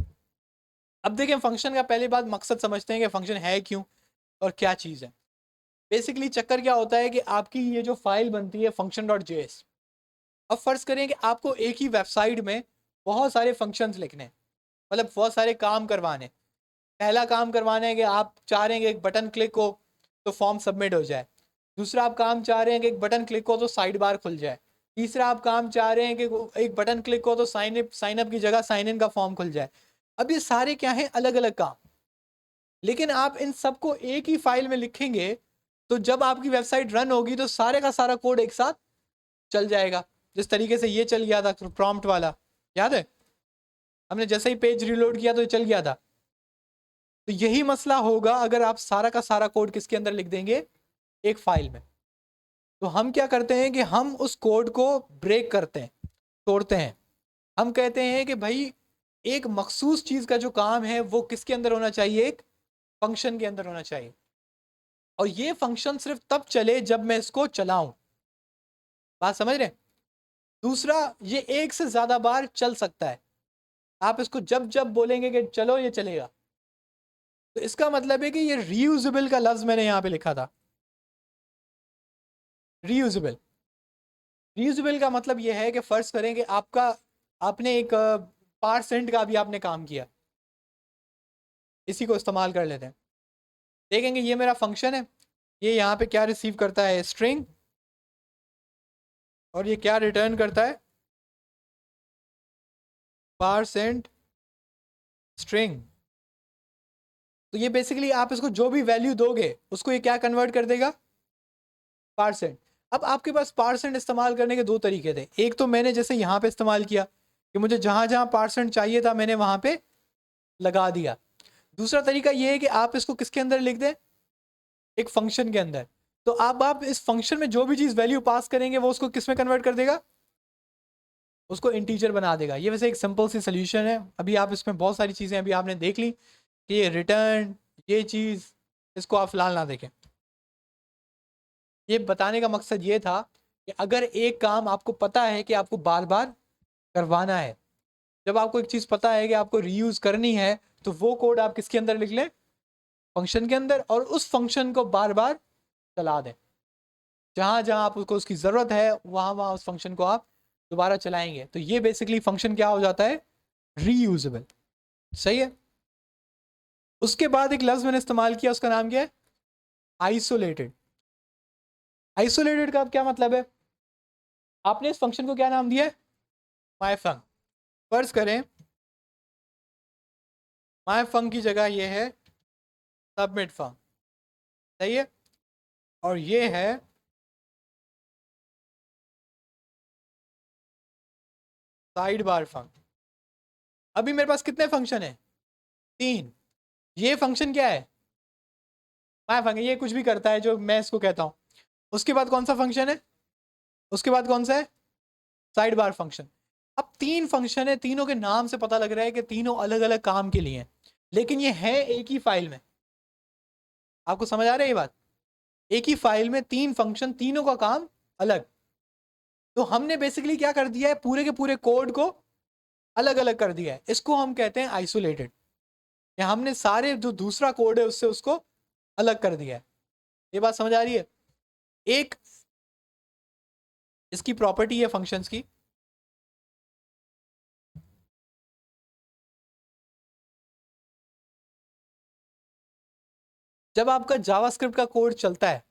अब देखें, फंक्शन का पहले बात मकसद समझते हैं कि फंक्शन है क्यों और क्या चीज़ है। बेसिकली चक्कर क्या होता है कि आपकी ये जो फाइल बनती है फंक्शन डॉट जेएस, अब फर्ज करें कि आपको एक ही वेबसाइट में बहुत सारे फंक्शंस लिखने हैं, मतलब बहुत सारे काम करवाने। पहला काम करवाना है कि आप चाह रहे हैं कि एक बटन क्लिक हो तो फॉर्म सबमिट हो जाए। दूसरा आप काम चाह रहे हैं कि एक बटन क्लिक हो तो साइड बार खुल जाए। तीसरा आप काम चाह रहे हैं कि एक बटन क्लिक हो तो साइन अप की जगह साइन इन का फॉर्म खुल जाए। अब ये सारे क्या हैं? अलग अलग काम। लेकिन आप इन सबको एक ही फाइल में लिखेंगे तो जब आपकी वेबसाइट रन होगी तो सारे का सारा कोड एक साथ चल जाएगा। जिस तरीके से ये चल गया था प्रॉम्प्ट वाला, याद है? हमने जैसे ही पेज रिलोड किया तो ये चल गया था। तो यही मसला होगा अगर आप सारा का सारा कोड किसके अंदर लिख देंगे? एक फाइल में। तो हम क्या करते हैं कि हम उस कोड को ब्रेक करते हैं, तोड़ते हैं। हम कहते हैं कि भाई एक मखसूस चीज का जो काम है वो किसके अंदर होना चाहिए? एक फंक्शन के अंदर होना चाहिए। और ये फंक्शन सिर्फ तब चले जब मैं इसको चलाऊं। बात समझ रहे हैं? दूसरा, ये एक से ज्यादा बार चल सकता है। आप इसको जब जब बोलेंगे कि चलो ये चलेगा। तो इसका मतलब है कि ये रीयूजेबल का लफ्ज मैंने यहां पे लिखा था, रीयूजेबल। रीयूजेबल का मतलब ये है कि फर्ज करें कि आपने एक पार्सेंट का भी आपने काम किया, इसी को इस्तेमाल कर लेते हैं। देखेंगे ये मेरा फंक्शन है, ये यहाँ पे क्या रिसीव करता है, स्ट्रिंग, और ये क्या रिटर्न करता है, पारसेंट स्ट्रिंग। तो ये बेसिकली आप इसको जो भी वैल्यू दोगे उसको ये क्या कन्वर्ट कर देगा, पारसेंट। अब आपके पास पारसेंट इस्तेमाल करने के दो तरीके थे। एक तो मैंने जैसे यहाँ पे इस्तेमाल किया कि मुझे जहां जहां पारसेंट चाहिए था मैंने वहां पे लगा दिया। दूसरा तरीका ये है कि आप इसको किसके अंदर लिख दें, एक फंक्शन के अंदर। तो अब आप इस फंक्शन में जो भी चीज वैल्यू पास करेंगे वो उसको किस में कन्वर्ट कर देगा, उसको इंटीजर बना देगा। ये वैसे एक सिंपल सी सोल्यूशन है। अभी आप इसमें बहुत सारी चीजें अभी आपने देख ली कि ये रिटर्न, ये चीज, इसको आप फिलहाल ना देखें। ये बताने का मकसद ये था कि अगर एक काम आपको पता है कि आपको बार बार करवाना है, जब आपको एक चीज पता है कि आपको रीयूज करनी है, तो वो कोड आप किसके अंदर लिख लें, फंक्शन के अंदर, और उस फंक्शन को बार बार चला दें। जहां जहां आपको उसकी जरूरत है वहां वहां उस फंक्शन को आप दोबारा चलाएंगे। तो ये बेसिकली फंक्शन क्या हो जाता है, रीयूजेबल। सही है। उसके बाद एक लफ्ज मैंने इस्तेमाल किया, उसका नाम क्या है, आइसोलेटेड। आइसोलेटेड का क्या मतलब है, आपने इस फंक्शन को क्या नाम दिया है, माय फंक। फर्ज करें माय फंक की जगह ये है सबमिट फंक। सही है। और ये है साइड बार फंक। अभी मेरे पास कितने फंक्शन है, तीन। ये फंक्शन क्या है, माय फंक, ये कुछ भी करता है जो मैं इसको कहता हूं। उसके बाद कौन सा फंक्शन है, उसके बाद कौन सा है, साइड बार फंक्शन। अब तीन फंक्शन है, तीनों के नाम से पता लग रहा है कि तीनों अलग अलग काम के लिए हैं, लेकिन ये है एक ही फाइल में। आपको समझ आ रहा है ये बात, एक ही फाइल में तीन फंक्शन, तीनों का काम अलग। तो हमने बेसिकली क्या कर दिया है, पूरे के पूरे कोड को अलग अलग कर दिया है। इसको हम कहते हैं आइसोलेटेड, या हमने सारे जो दूसरा कोड है उससे उसको अलग कर दिया है। ये बात समझ आ रही है। एक इसकी प्रॉपर्टी है फंक्शंस की, जब आपका जावास्क्रिप्ट का कोड चलता है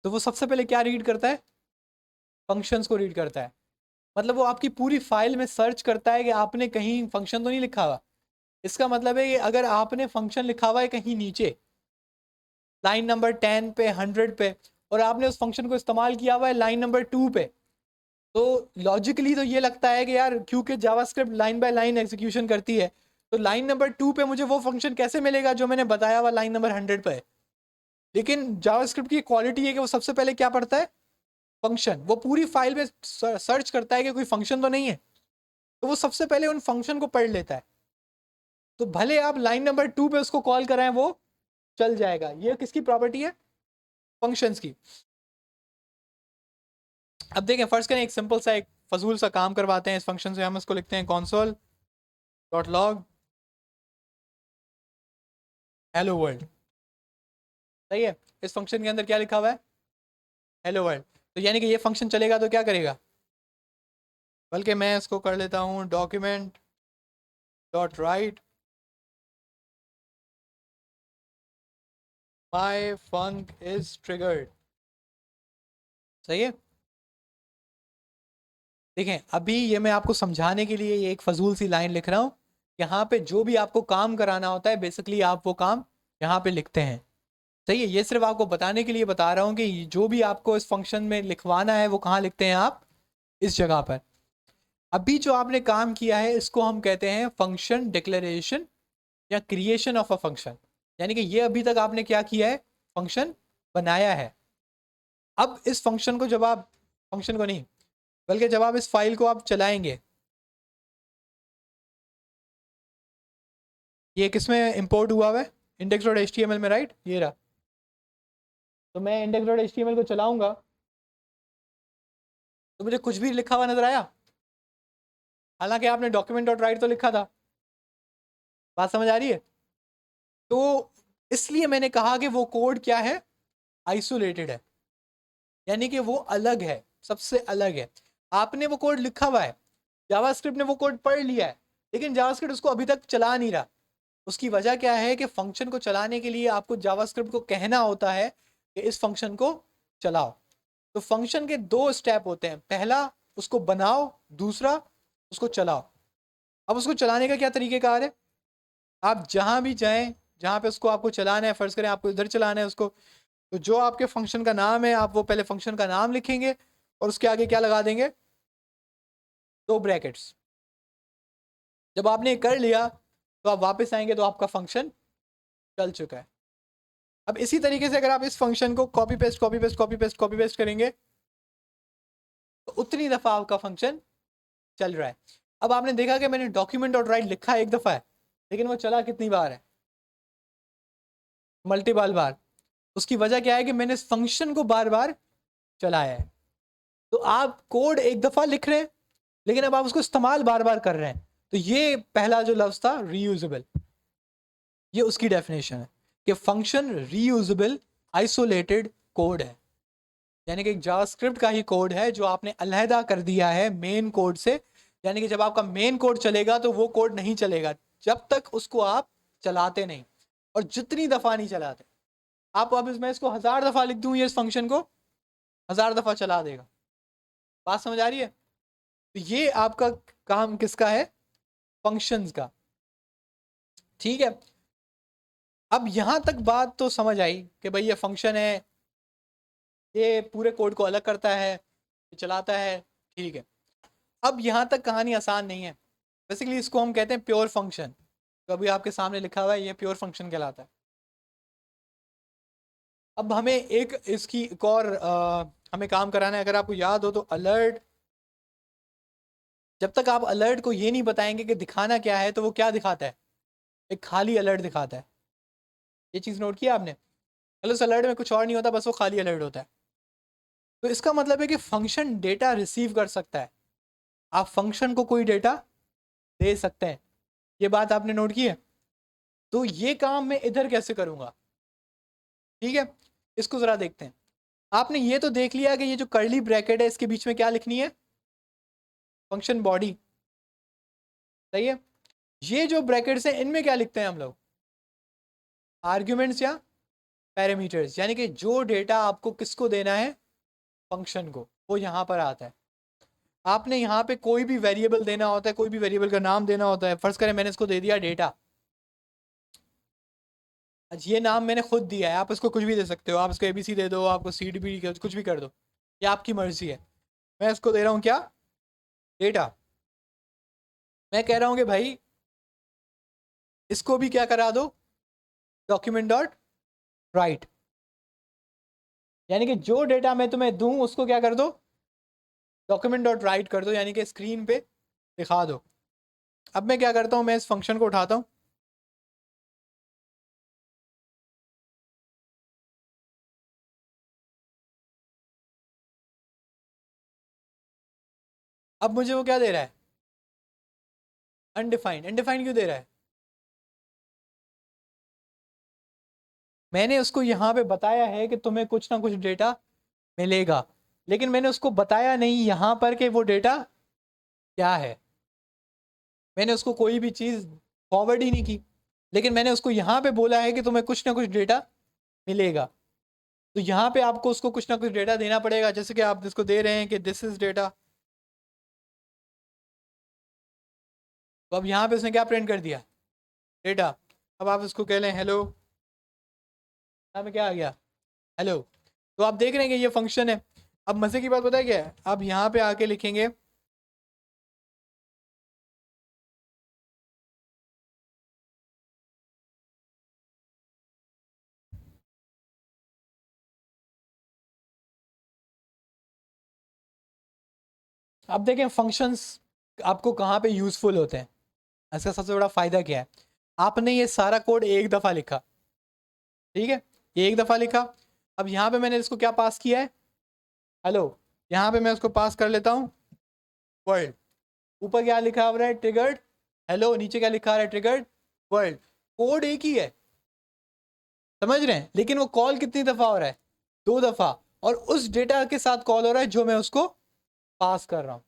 तो वो सबसे पहले क्या रीड करता है, फंक्शंस को रीड करता है। मतलब वो आपकी पूरी फाइल में सर्च करता है कि आपने कहीं फंक्शन तो नहीं लिखा हुआ। इसका मतलब है कि अगर आपने फंक्शन लिखा हुआ है कहीं नीचे लाइन नंबर 10 पे, 100 पे, और आपने उस फंक्शन को इस्तेमाल किया हुआ है लाइन नंबर 2 पे, तो लॉजिकली तो ये लगता है कि यार क्योंकि JavaScript line by line execution करती है, तो लाइन नंबर 2 पे मुझे वो फंक्शन कैसे मिलेगा जो मैंने बताया हुआ लाइन नंबर 100 पे है। लेकिन जावास्क्रिप्ट की क्वालिटी है कि वो सबसे पहले क्या पढ़ता है, फंक्शन। वो पूरी फाइल में सर्च करता है कि कोई फंक्शन तो नहीं है, तो वो सबसे पहले उन फंक्शन को पढ़ लेता है। तो भले आप लाइन नंबर 2 पे उसको कॉल कराएं वो चल जाएगा। ये किसकी प्रॉपर्टी है, फंक्शंस की। अब देखें, फर्स्ट करें एक सिंपल सा एक फजूल सा काम करवाते हैं इस फंक्शन से। हम इसको लिखते हैं console dot log hello world. सही है। इस फंक्शन के अंदर क्या लिखा हुआ है, हेलो वर्ल्ड। तो यानी कि ये फंक्शन चलेगा तो क्या करेगा, बल्कि मैं इसको कर लेता हूँ document dot right my funk is triggered. सही है। देखें, अभी ये मैं आपको समझाने के लिए ये एक फजूल सी लाइन लिख रहा हूँ। यहाँ पे जो भी आपको काम कराना होता है बेसिकली आप वो काम यहाँ पे लिखते हैं। सही है। ये सिर्फ आपको बताने के लिए बता रहा हूँ कि जो भी आपको इस फंक्शन में लिखवाना है वो कहाँ लिखते हैं आप, इस जगह पर। अभी जो आपने काम किया है इसको हम कहते हैं फंक्शन डिक्लेरेशन या क्रिएशन ऑफ अ फंक्शन। यानी कि ये अभी तक आपने क्या किया है, फंक्शन बनाया है। अब इस फंक्शन को जब आप, फंक्शन को नहीं बल्कि जब आप इस फाइल को आप चलाएंगे, ये किसमें इंपोर्ट हुआ हुआ है, index dot H T M L में, राइट, ये रहा। तो मैं index dot H T M L को चलाऊंगा तो मुझे कुछ भी लिखा हुआ नजर आया, हालांकि आपने डॉक्यूमेंट डॉट राइट तो लिखा था। बात समझ आ रही है। तो इसलिए मैंने कहा कि वो कोड क्या है, आइसोलेटेड है, यानी कि वो अलग है, सबसे अलग है। आपने वो कोड लिखा हुआ है, जावास्क्रिप्ट ने वो कोड पढ़ लिया है, लेकिन जावास्क्रिप्ट उसको अभी तक चला नहीं रहा। उसकी वजह क्या है कि फंक्शन को चलाने के लिए आपको जावास्क्रिप्ट को कहना होता है कि इस फंक्शन को चलाओ। तो फंक्शन के दो स्टेप होते हैं, पहला उसको बनाओ, दूसरा उसको चलाओ। अब उसको चलाने का क्या तरीकेकार है, आप जहां भी जाएं जहां पे उसको आपको चलाना है, फर्ज करें आपको इधर चलाना है उसको, तो जो आपके फंक्शन का नाम है आप वो पहले फंक्शन का नाम लिखेंगे और उसके आगे क्या लगा देंगे, दो ब्रैकेट्स। जब आपने कर लिया तो आप वापस आएंगे तो आपका फंक्शन चल चुका है। अब इसी तरीके से अगर आप इस फंक्शन को copy paste copy paste copy paste copy paste करेंगे तो उतनी दफा आपका फंक्शन चल रहा है। अब आपने देखा कि मैंने डॉक्यूमेंट डॉट राइट लिखा एक दफा है, लेकिन वो चला कितनी बार है, मल्टीपल बार। उसकी वजह क्या है कि मैंने इस फंक्शन को बार बार चलाया है। तो आप कोड एक दफा लिख रहे हैं लेकिन अब आप उसको इस्तेमाल बार बार कर रहे हैं। तो ये पहला जो लफ्ज था रीयूजेबल, ये उसकी डेफिनेशन है कि फंक्शन रीयूजेबल आइसोलेटेड कोड है, यानी कि एक जावास्क्रिप्ट का ही कोड है जो आपने अलहदा कर दिया है मेन कोड से। यानी कि जब आपका मेन कोड चलेगा तो वो कोड नहीं चलेगा जब तक उसको आप चलाते नहीं, और जितनी दफा नहीं चलाते। आप अब इसमें इसको 1000 दफा लिख दूं, ये इस फंक्शन को 1000 दफा चला देगा। बात समझ आ रही है? तो ये आपका काम किसका है, फंक्शंस का। ठीक है, अब यहां तक बात तो समझ आई कि भाई ये फंक्शन है, ये पूरे कोड को अलग करता है, ये चलाता है। ठीक है, अब यहां तक कहानी आसान नहीं है। बेसिकली इसको हम कहते हैं प्योर फंक्शन। तो अभी आपके सामने लिखा हुआ है ये प्योर फंक्शन कहलाता है। अब हमें एक इसकी एक और हमें काम कराना है। अगर आपको याद हो तो अलर्ट, जब तक आप अलर्ट को ये नहीं बताएंगे कि दिखाना क्या है तो वो क्या दिखाता है, एक खाली अलर्ट दिखाता है। ये चीज़ नोट किया आपने? चलो, उस अलर्ट में कुछ और नहीं होता, बस वो खाली अलर्ट होता है। तो इसका मतलब है कि फंक्शन डेटा रिसीव कर सकता है, आप फंक्शन को कोई डेटा दे सकते हैं। ये बात आपने नोट की है? तो ये काम मैं इधर कैसे करूंगा? ठीक है, इसको जरा देखते हैं। आपने ये तो देख लिया कि ये जो कर्ली ब्रैकेट है इसके बीच में क्या लिखनी है, फंक्शन बॉडी। सही है। ये जो ब्रैकेट्स हैं इनमें क्या लिखते हैं हम लोग, आर्ग्यूमेंट्स या पैरामीटर्स, यानी कि जो डेटा आपको किसको देना है, फंक्शन को, वो यहां पर आता है। आपने यहाँ पे कोई भी वेरिएबल देना होता है, कोई भी वेरिएबल का नाम देना होता है। फर्ज करें मैंने इसको दे दिया डेटा, ये नाम मैंने खुद दिया है, आप इसको कुछ भी दे सकते हो, आप इसको एबीसी दे दो, आपको सी डी कुछ भी कर दो, ये आपकी मर्जी है। मैं इसको दे रहा हूँ क्या, डेटा। मैं कह रहा हूँ कि भाई इसको भी क्या करा दो, डॉक्यूमेंट डॉट राइट, यानी कि जो डेटा मैं तुम्हें दूं उसको क्या कर दो, डॉक्यूमेंट डॉट राइट कर दो, यानी कि स्क्रीन पे दिखा दो। अब मैं क्या करता हूँ, मैं इस फंक्शन को उठाता हूँ, अब मुझे वो क्या दे रहा है, अनडिफाइंड। अनडिफाइंड क्यों दे रहा है, मैंने उसको यहाँ पे बताया है कि तुम्हें कुछ ना कुछ डेटा मिलेगा, लेकिन मैंने उसको बताया नहीं यहाँ पर कि वो डेटा क्या है। मैंने उसको कोई भी चीज़ फॉरवर्ड ही नहीं की, लेकिन मैंने उसको यहाँ पे बोला है कि तुम्हें कुछ ना कुछ डेटा मिलेगा। तो यहाँ पे आपको उसको कुछ ना कुछ डेटा देना पड़ेगा, जैसे कि आप इसको दे रहे हैं कि दिस इज डेटा। तो अब यहाँ पे उसने क्या प्रिंट कर दिया, डेटा। अब आप इसको कह लें हेलो, यहाँ पे क्या आ गया, हेलो। तो आप देख रहे हैं कि ये फंक्शन है। अब मजे की बात पता है क्या है, अब यहाँ पे आके लिखेंगे अब देखें फंक्शंस आपको कहाँ पे यूजफुल होते हैं। इसका सबसे बड़ा फायदा क्या है, आपने ये सारा कोड एक दफा लिखा, ठीक है, ये एक दफा लिखा। अब यहाँ पे मैंने इसको क्या पास किया है, हेलो। यहाँ पे मैं उसको पास कर लेता हूँ वर्ल्ड। ऊपर क्या लिखा हुआ है, ट्रिगर्ड हेलो, नीचे क्या लिखा है, ट्रिगर्ड वर्ल्ड। कोड एक ही है, समझ रहे हैं, लेकिन वो कॉल कितनी दफा हो रहा है, दो दफा, और उस डेटा के साथ कॉल हो रहा है जो मैं उसको पास कर रहा हूँ।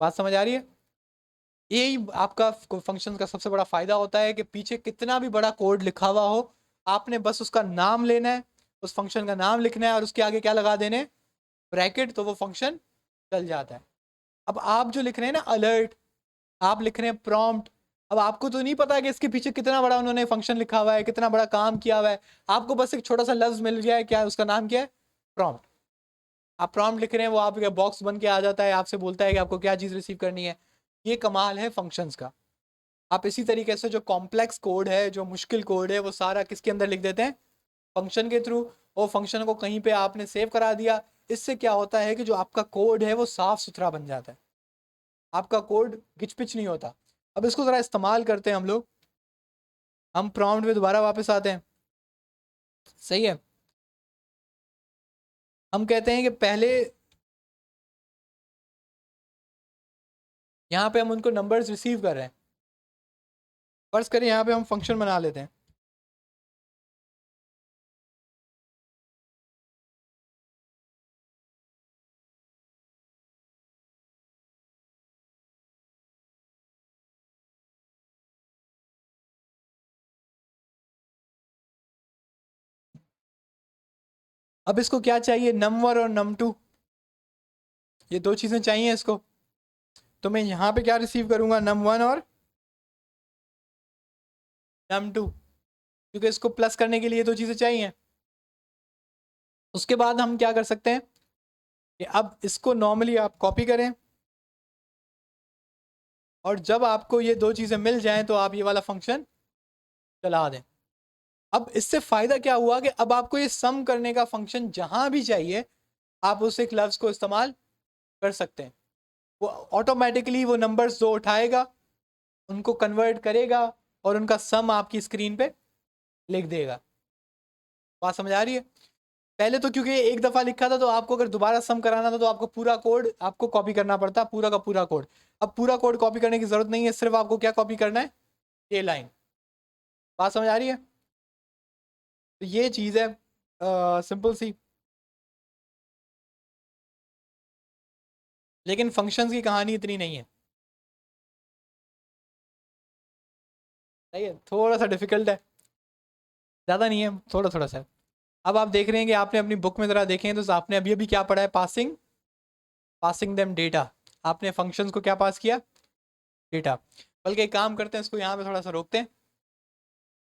बात समझ आ रही है? यही आपका फंक्शन का सबसे बड़ा फायदा होता है कि पीछे कितना भी बड़ा कोड लिखा हुआ हो, आपने बस उसका नाम लेना है, उस फंक्शन का नाम लिखना है और उसके आगे क्या लगा देने, ब्रैकेट, तो वो फंक्शन चल जाता है। अब आप जो लिख रहे हैं ना अलर्ट, आप लिख रहे हैं प्रॉम्प्ट, अब आपको तो नहीं पता कि इसके पीछे कितना बड़ा उन्होंने फंक्शन लिखा हुआ है, कितना बड़ा काम किया हुआ है। आपको बस एक छोटा सा लफ्ज मिल गया है, क्या उसका नाम क्या है, प्रॉम्प्ट। आप प्रॉम्प्ट लिख रहे हैं, वो आपके बॉक्स बन के आ जाता है, आपसे बोलता है कि आपको क्या चीज़ रिसीव करनी है। ये कमाल है फंक्शंस का। आप इसी तरीके से जो कॉम्प्लेक्स कोड है, जो मुश्किल कोड है, वो सारा किसके अंदर लिख देते हैं, फंक्शन के थ्रू। और फंक्शन को कहीं पे आपने सेव करा दिया, इससे क्या होता है कि जो आपका कोड है वो साफ सुथरा बन जाता है, आपका कोड गिचपिच नहीं होता। अब इसको ज़रा इस्तेमाल करते हैं हम लोग। हम प्रॉम्प्ट में दोबारा वापस आते हैं, सही है। हम कहते हैं कि पहले यहाँ पे हम उनको नंबर्स रिसीव कर रहे हैं। फर्ज करें यहाँ पे हम फंक्शन बना लेते हैं। अब इसको क्या चाहिए, num1 और num2, ये दो चीज़ें चाहिए इसको। तो मैं यहाँ पे क्या रिसीव करूँगा, num1 और num2, क्योंकि इसको प्लस करने के लिए दो चीज़ें चाहिए। उसके बाद हम क्या कर सकते हैं कि अब इसको नॉर्मली आप कॉपी करें, और जब आपको ये दो चीज़ें मिल जाएं तो आप ये वाला फंक्शन चला दें। अब इससे फ़ायदा क्या हुआ कि अब आपको ये सम करने का फंक्शन जहां भी चाहिए, आप उस एक लफ्ज़ को इस्तेमाल कर सकते हैं। वो ऑटोमेटिकली वो नंबर्स जो उठाएगा उनको कन्वर्ट करेगा और उनका सम आपकी स्क्रीन पे लिख देगा। बात समझ आ रही है। पहले तो क्योंकि एक दफ़ा लिखा था, तो आपको अगर दोबारा सम कराना था तो आपको पूरा कोड आपको कॉपी करना पड़ता, पूरा का पूरा कोड। अब पूरा कोड कॉपी करने की ज़रूरत नहीं है, सिर्फ आपको क्या कॉपी करना है, ये लाइन। बात समझ आ रही है। तो ये चीज़ है सिंपल सी। लेकिन फंक्शंस की कहानी इतनी नहीं है, सही है, थोड़ा सा डिफिकल्ट है, ज़्यादा नहीं है, थोड़ा थोड़ा सा। अब आप देख रहे हैं कि आपने अपनी बुक में ज़रा देखें तो आपने अभी अभी क्या पढ़ा है, पासिंग पासिंग देम डेटा। आपने फंक्शंस को क्या पास किया, डेटा। बल्कि एक काम करते हैं, इसको यहाँ पे थोड़ा सा रोकते हैं,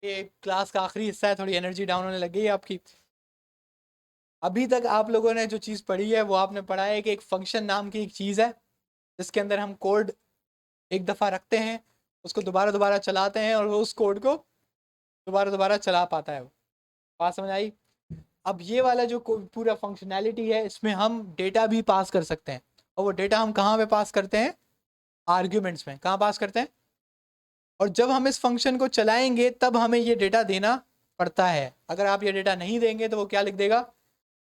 ये क्लास का आखिरी हिस्सा है, थोड़ी एनर्जी डाउन होने लग गई है आपकी। अभी तक आप लोगों ने जो चीज़ पढ़ी है वो आपने पढ़ा है कि एक फंक्शन नाम की एक चीज़ है, जिसके अंदर हम कोड एक दफ़ा रखते हैं, उसको दोबारा दोबारा चलाते हैं और वो उस कोड को दोबारा दोबारा चला पाता है। बात समझ आई। अब ये वाला जो पूरा फंक्शनैलिटी है, इसमें हम डेटा भी पास कर सकते हैं। और वो डेटा हम कहाँ पे पास करते हैं, आर्ग्यूमेंट्स में। कहाँ पास करते हैं, और जब हम इस फंक्शन को चलाएंगे तब हमें ये डेटा देना पड़ता है। अगर आप ये डेटा नहीं देंगे तो वो क्या लिख देगा,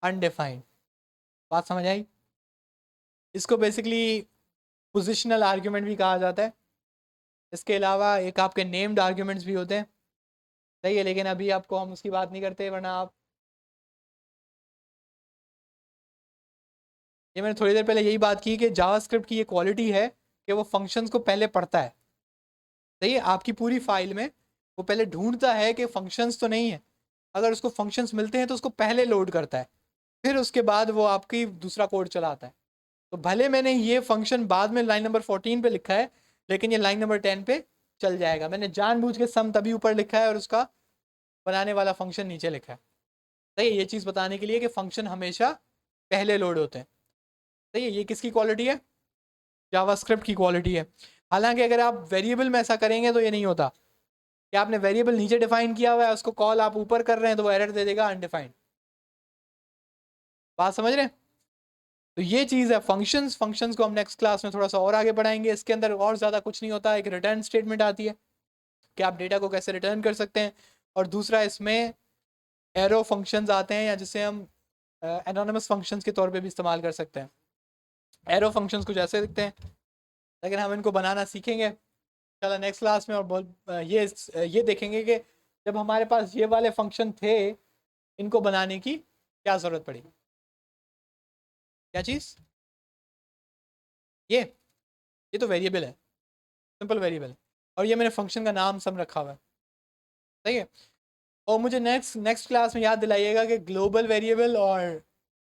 अनडिफाइंड। बात समझ आई। इसको बेसिकली पोजिशनल आर्ग्यूमेंट भी कहा जाता है। इसके अलावा एक आपके नेम्ड आर्ग्यूमेंट्स भी होते हैं, सही है, लेकिन अभी आपको हम उसकी बात नहीं करते, वरना आप, ये मैंने थोड़ी देर पहले यही बात की कि जावास्क्रिप्ट की ये क्वालिटी है कि वो फंक्शंस को पहले पढ़ता है, सही है। आपकी पूरी फाइल में वो पहले ढूंढता है कि फंक्शंस तो नहीं है, अगर उसको फंक्शंस मिलते हैं तो उसको पहले लोड करता है, फिर उसके बाद वो आपकी दूसरा कोड चलाता है। तो भले मैंने ये फंक्शन बाद में लाइन नंबर 14 पे लिखा है, लेकिन ये लाइन नंबर 10 पे चल जाएगा। मैंने जानबूझ के सम तभी ऊपर लिखा है और उसका बनाने वाला फंक्शन नीचे लिखा है, सही है, ये चीज़ बताने के लिए कि फंक्शन हमेशा पहले लोड होते हैं। सही है, ये किसकी क्वालिटी है, जावास्क्रिप्ट की क्वालिटी है। हालांकि अगर आप वेरिएबल में ऐसा करेंगे तो ये नहीं होता, कि आपने वेरिएबल नीचे डिफाइन किया हुआ है, उसको कॉल आप ऊपर कर रहे हैं, तो वो एरर दे देगा अनडिफाइंड। बात समझ रहे हैं। तो ये चीज़ है फंक्शंस। फंक्शंस को हम नेक्स्ट क्लास में थोड़ा सा और आगे बढ़ाएंगे। इसके अंदर और ज़्यादा कुछ नहीं होता, एक रिटर्न स्टेटमेंट आती है कि आप डेटा को कैसे रिटर्न कर सकते हैं, और दूसरा इसमें एरो फंक्शंस आते हैं, या जिसे हम एनोनिमस फंक्शंस के तौर पे भी इस्तेमाल कर सकते हैं। एरो फंक्शंस कुछ ऐसे दिखते हैं, लेकिन हम इनको बनाना सीखेंगे चलो नेक्स्ट क्लास में। और ये देखेंगे कि जब हमारे पास ये वाले फंक्शन थे, इनको बनाने की क्या ज़रूरत पड़ी। क्या चीज़, ये तो वेरिएबल है, सिंपल वेरिएबल, और ये मैंने फंक्शन का नाम सब रखा हुआ है, सही है। और मुझे नेक्स्ट नेक्स्ट क्लास में याद दिलाइएगा कि ग्लोबल वेरिएबल और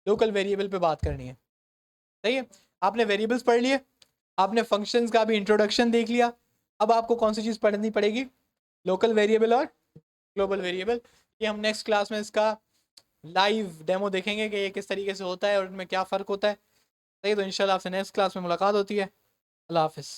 लोकल वेरिएबल पे बात करनी है, सही है। आपने वेरिएबल्स पढ़ लिए, आपने फंक्शंस का भी इंट्रोडक्शन देख लिया, अब आपको कौन सी चीज़ पढ़नी पड़ेगी, लोकल वेरिएबल और ग्लोबल वेरिएबल। ये हम नेक्स्ट क्लास में इसका लाइव डेमो देखेंगे कि ये किस तरीके से होता है और इनमें क्या फ़र्क होता है, सही है। तो इंशाल्लाह आपसे नेक्स्ट क्लास में मुलाकात होती है। अल्लाह हाफिज़।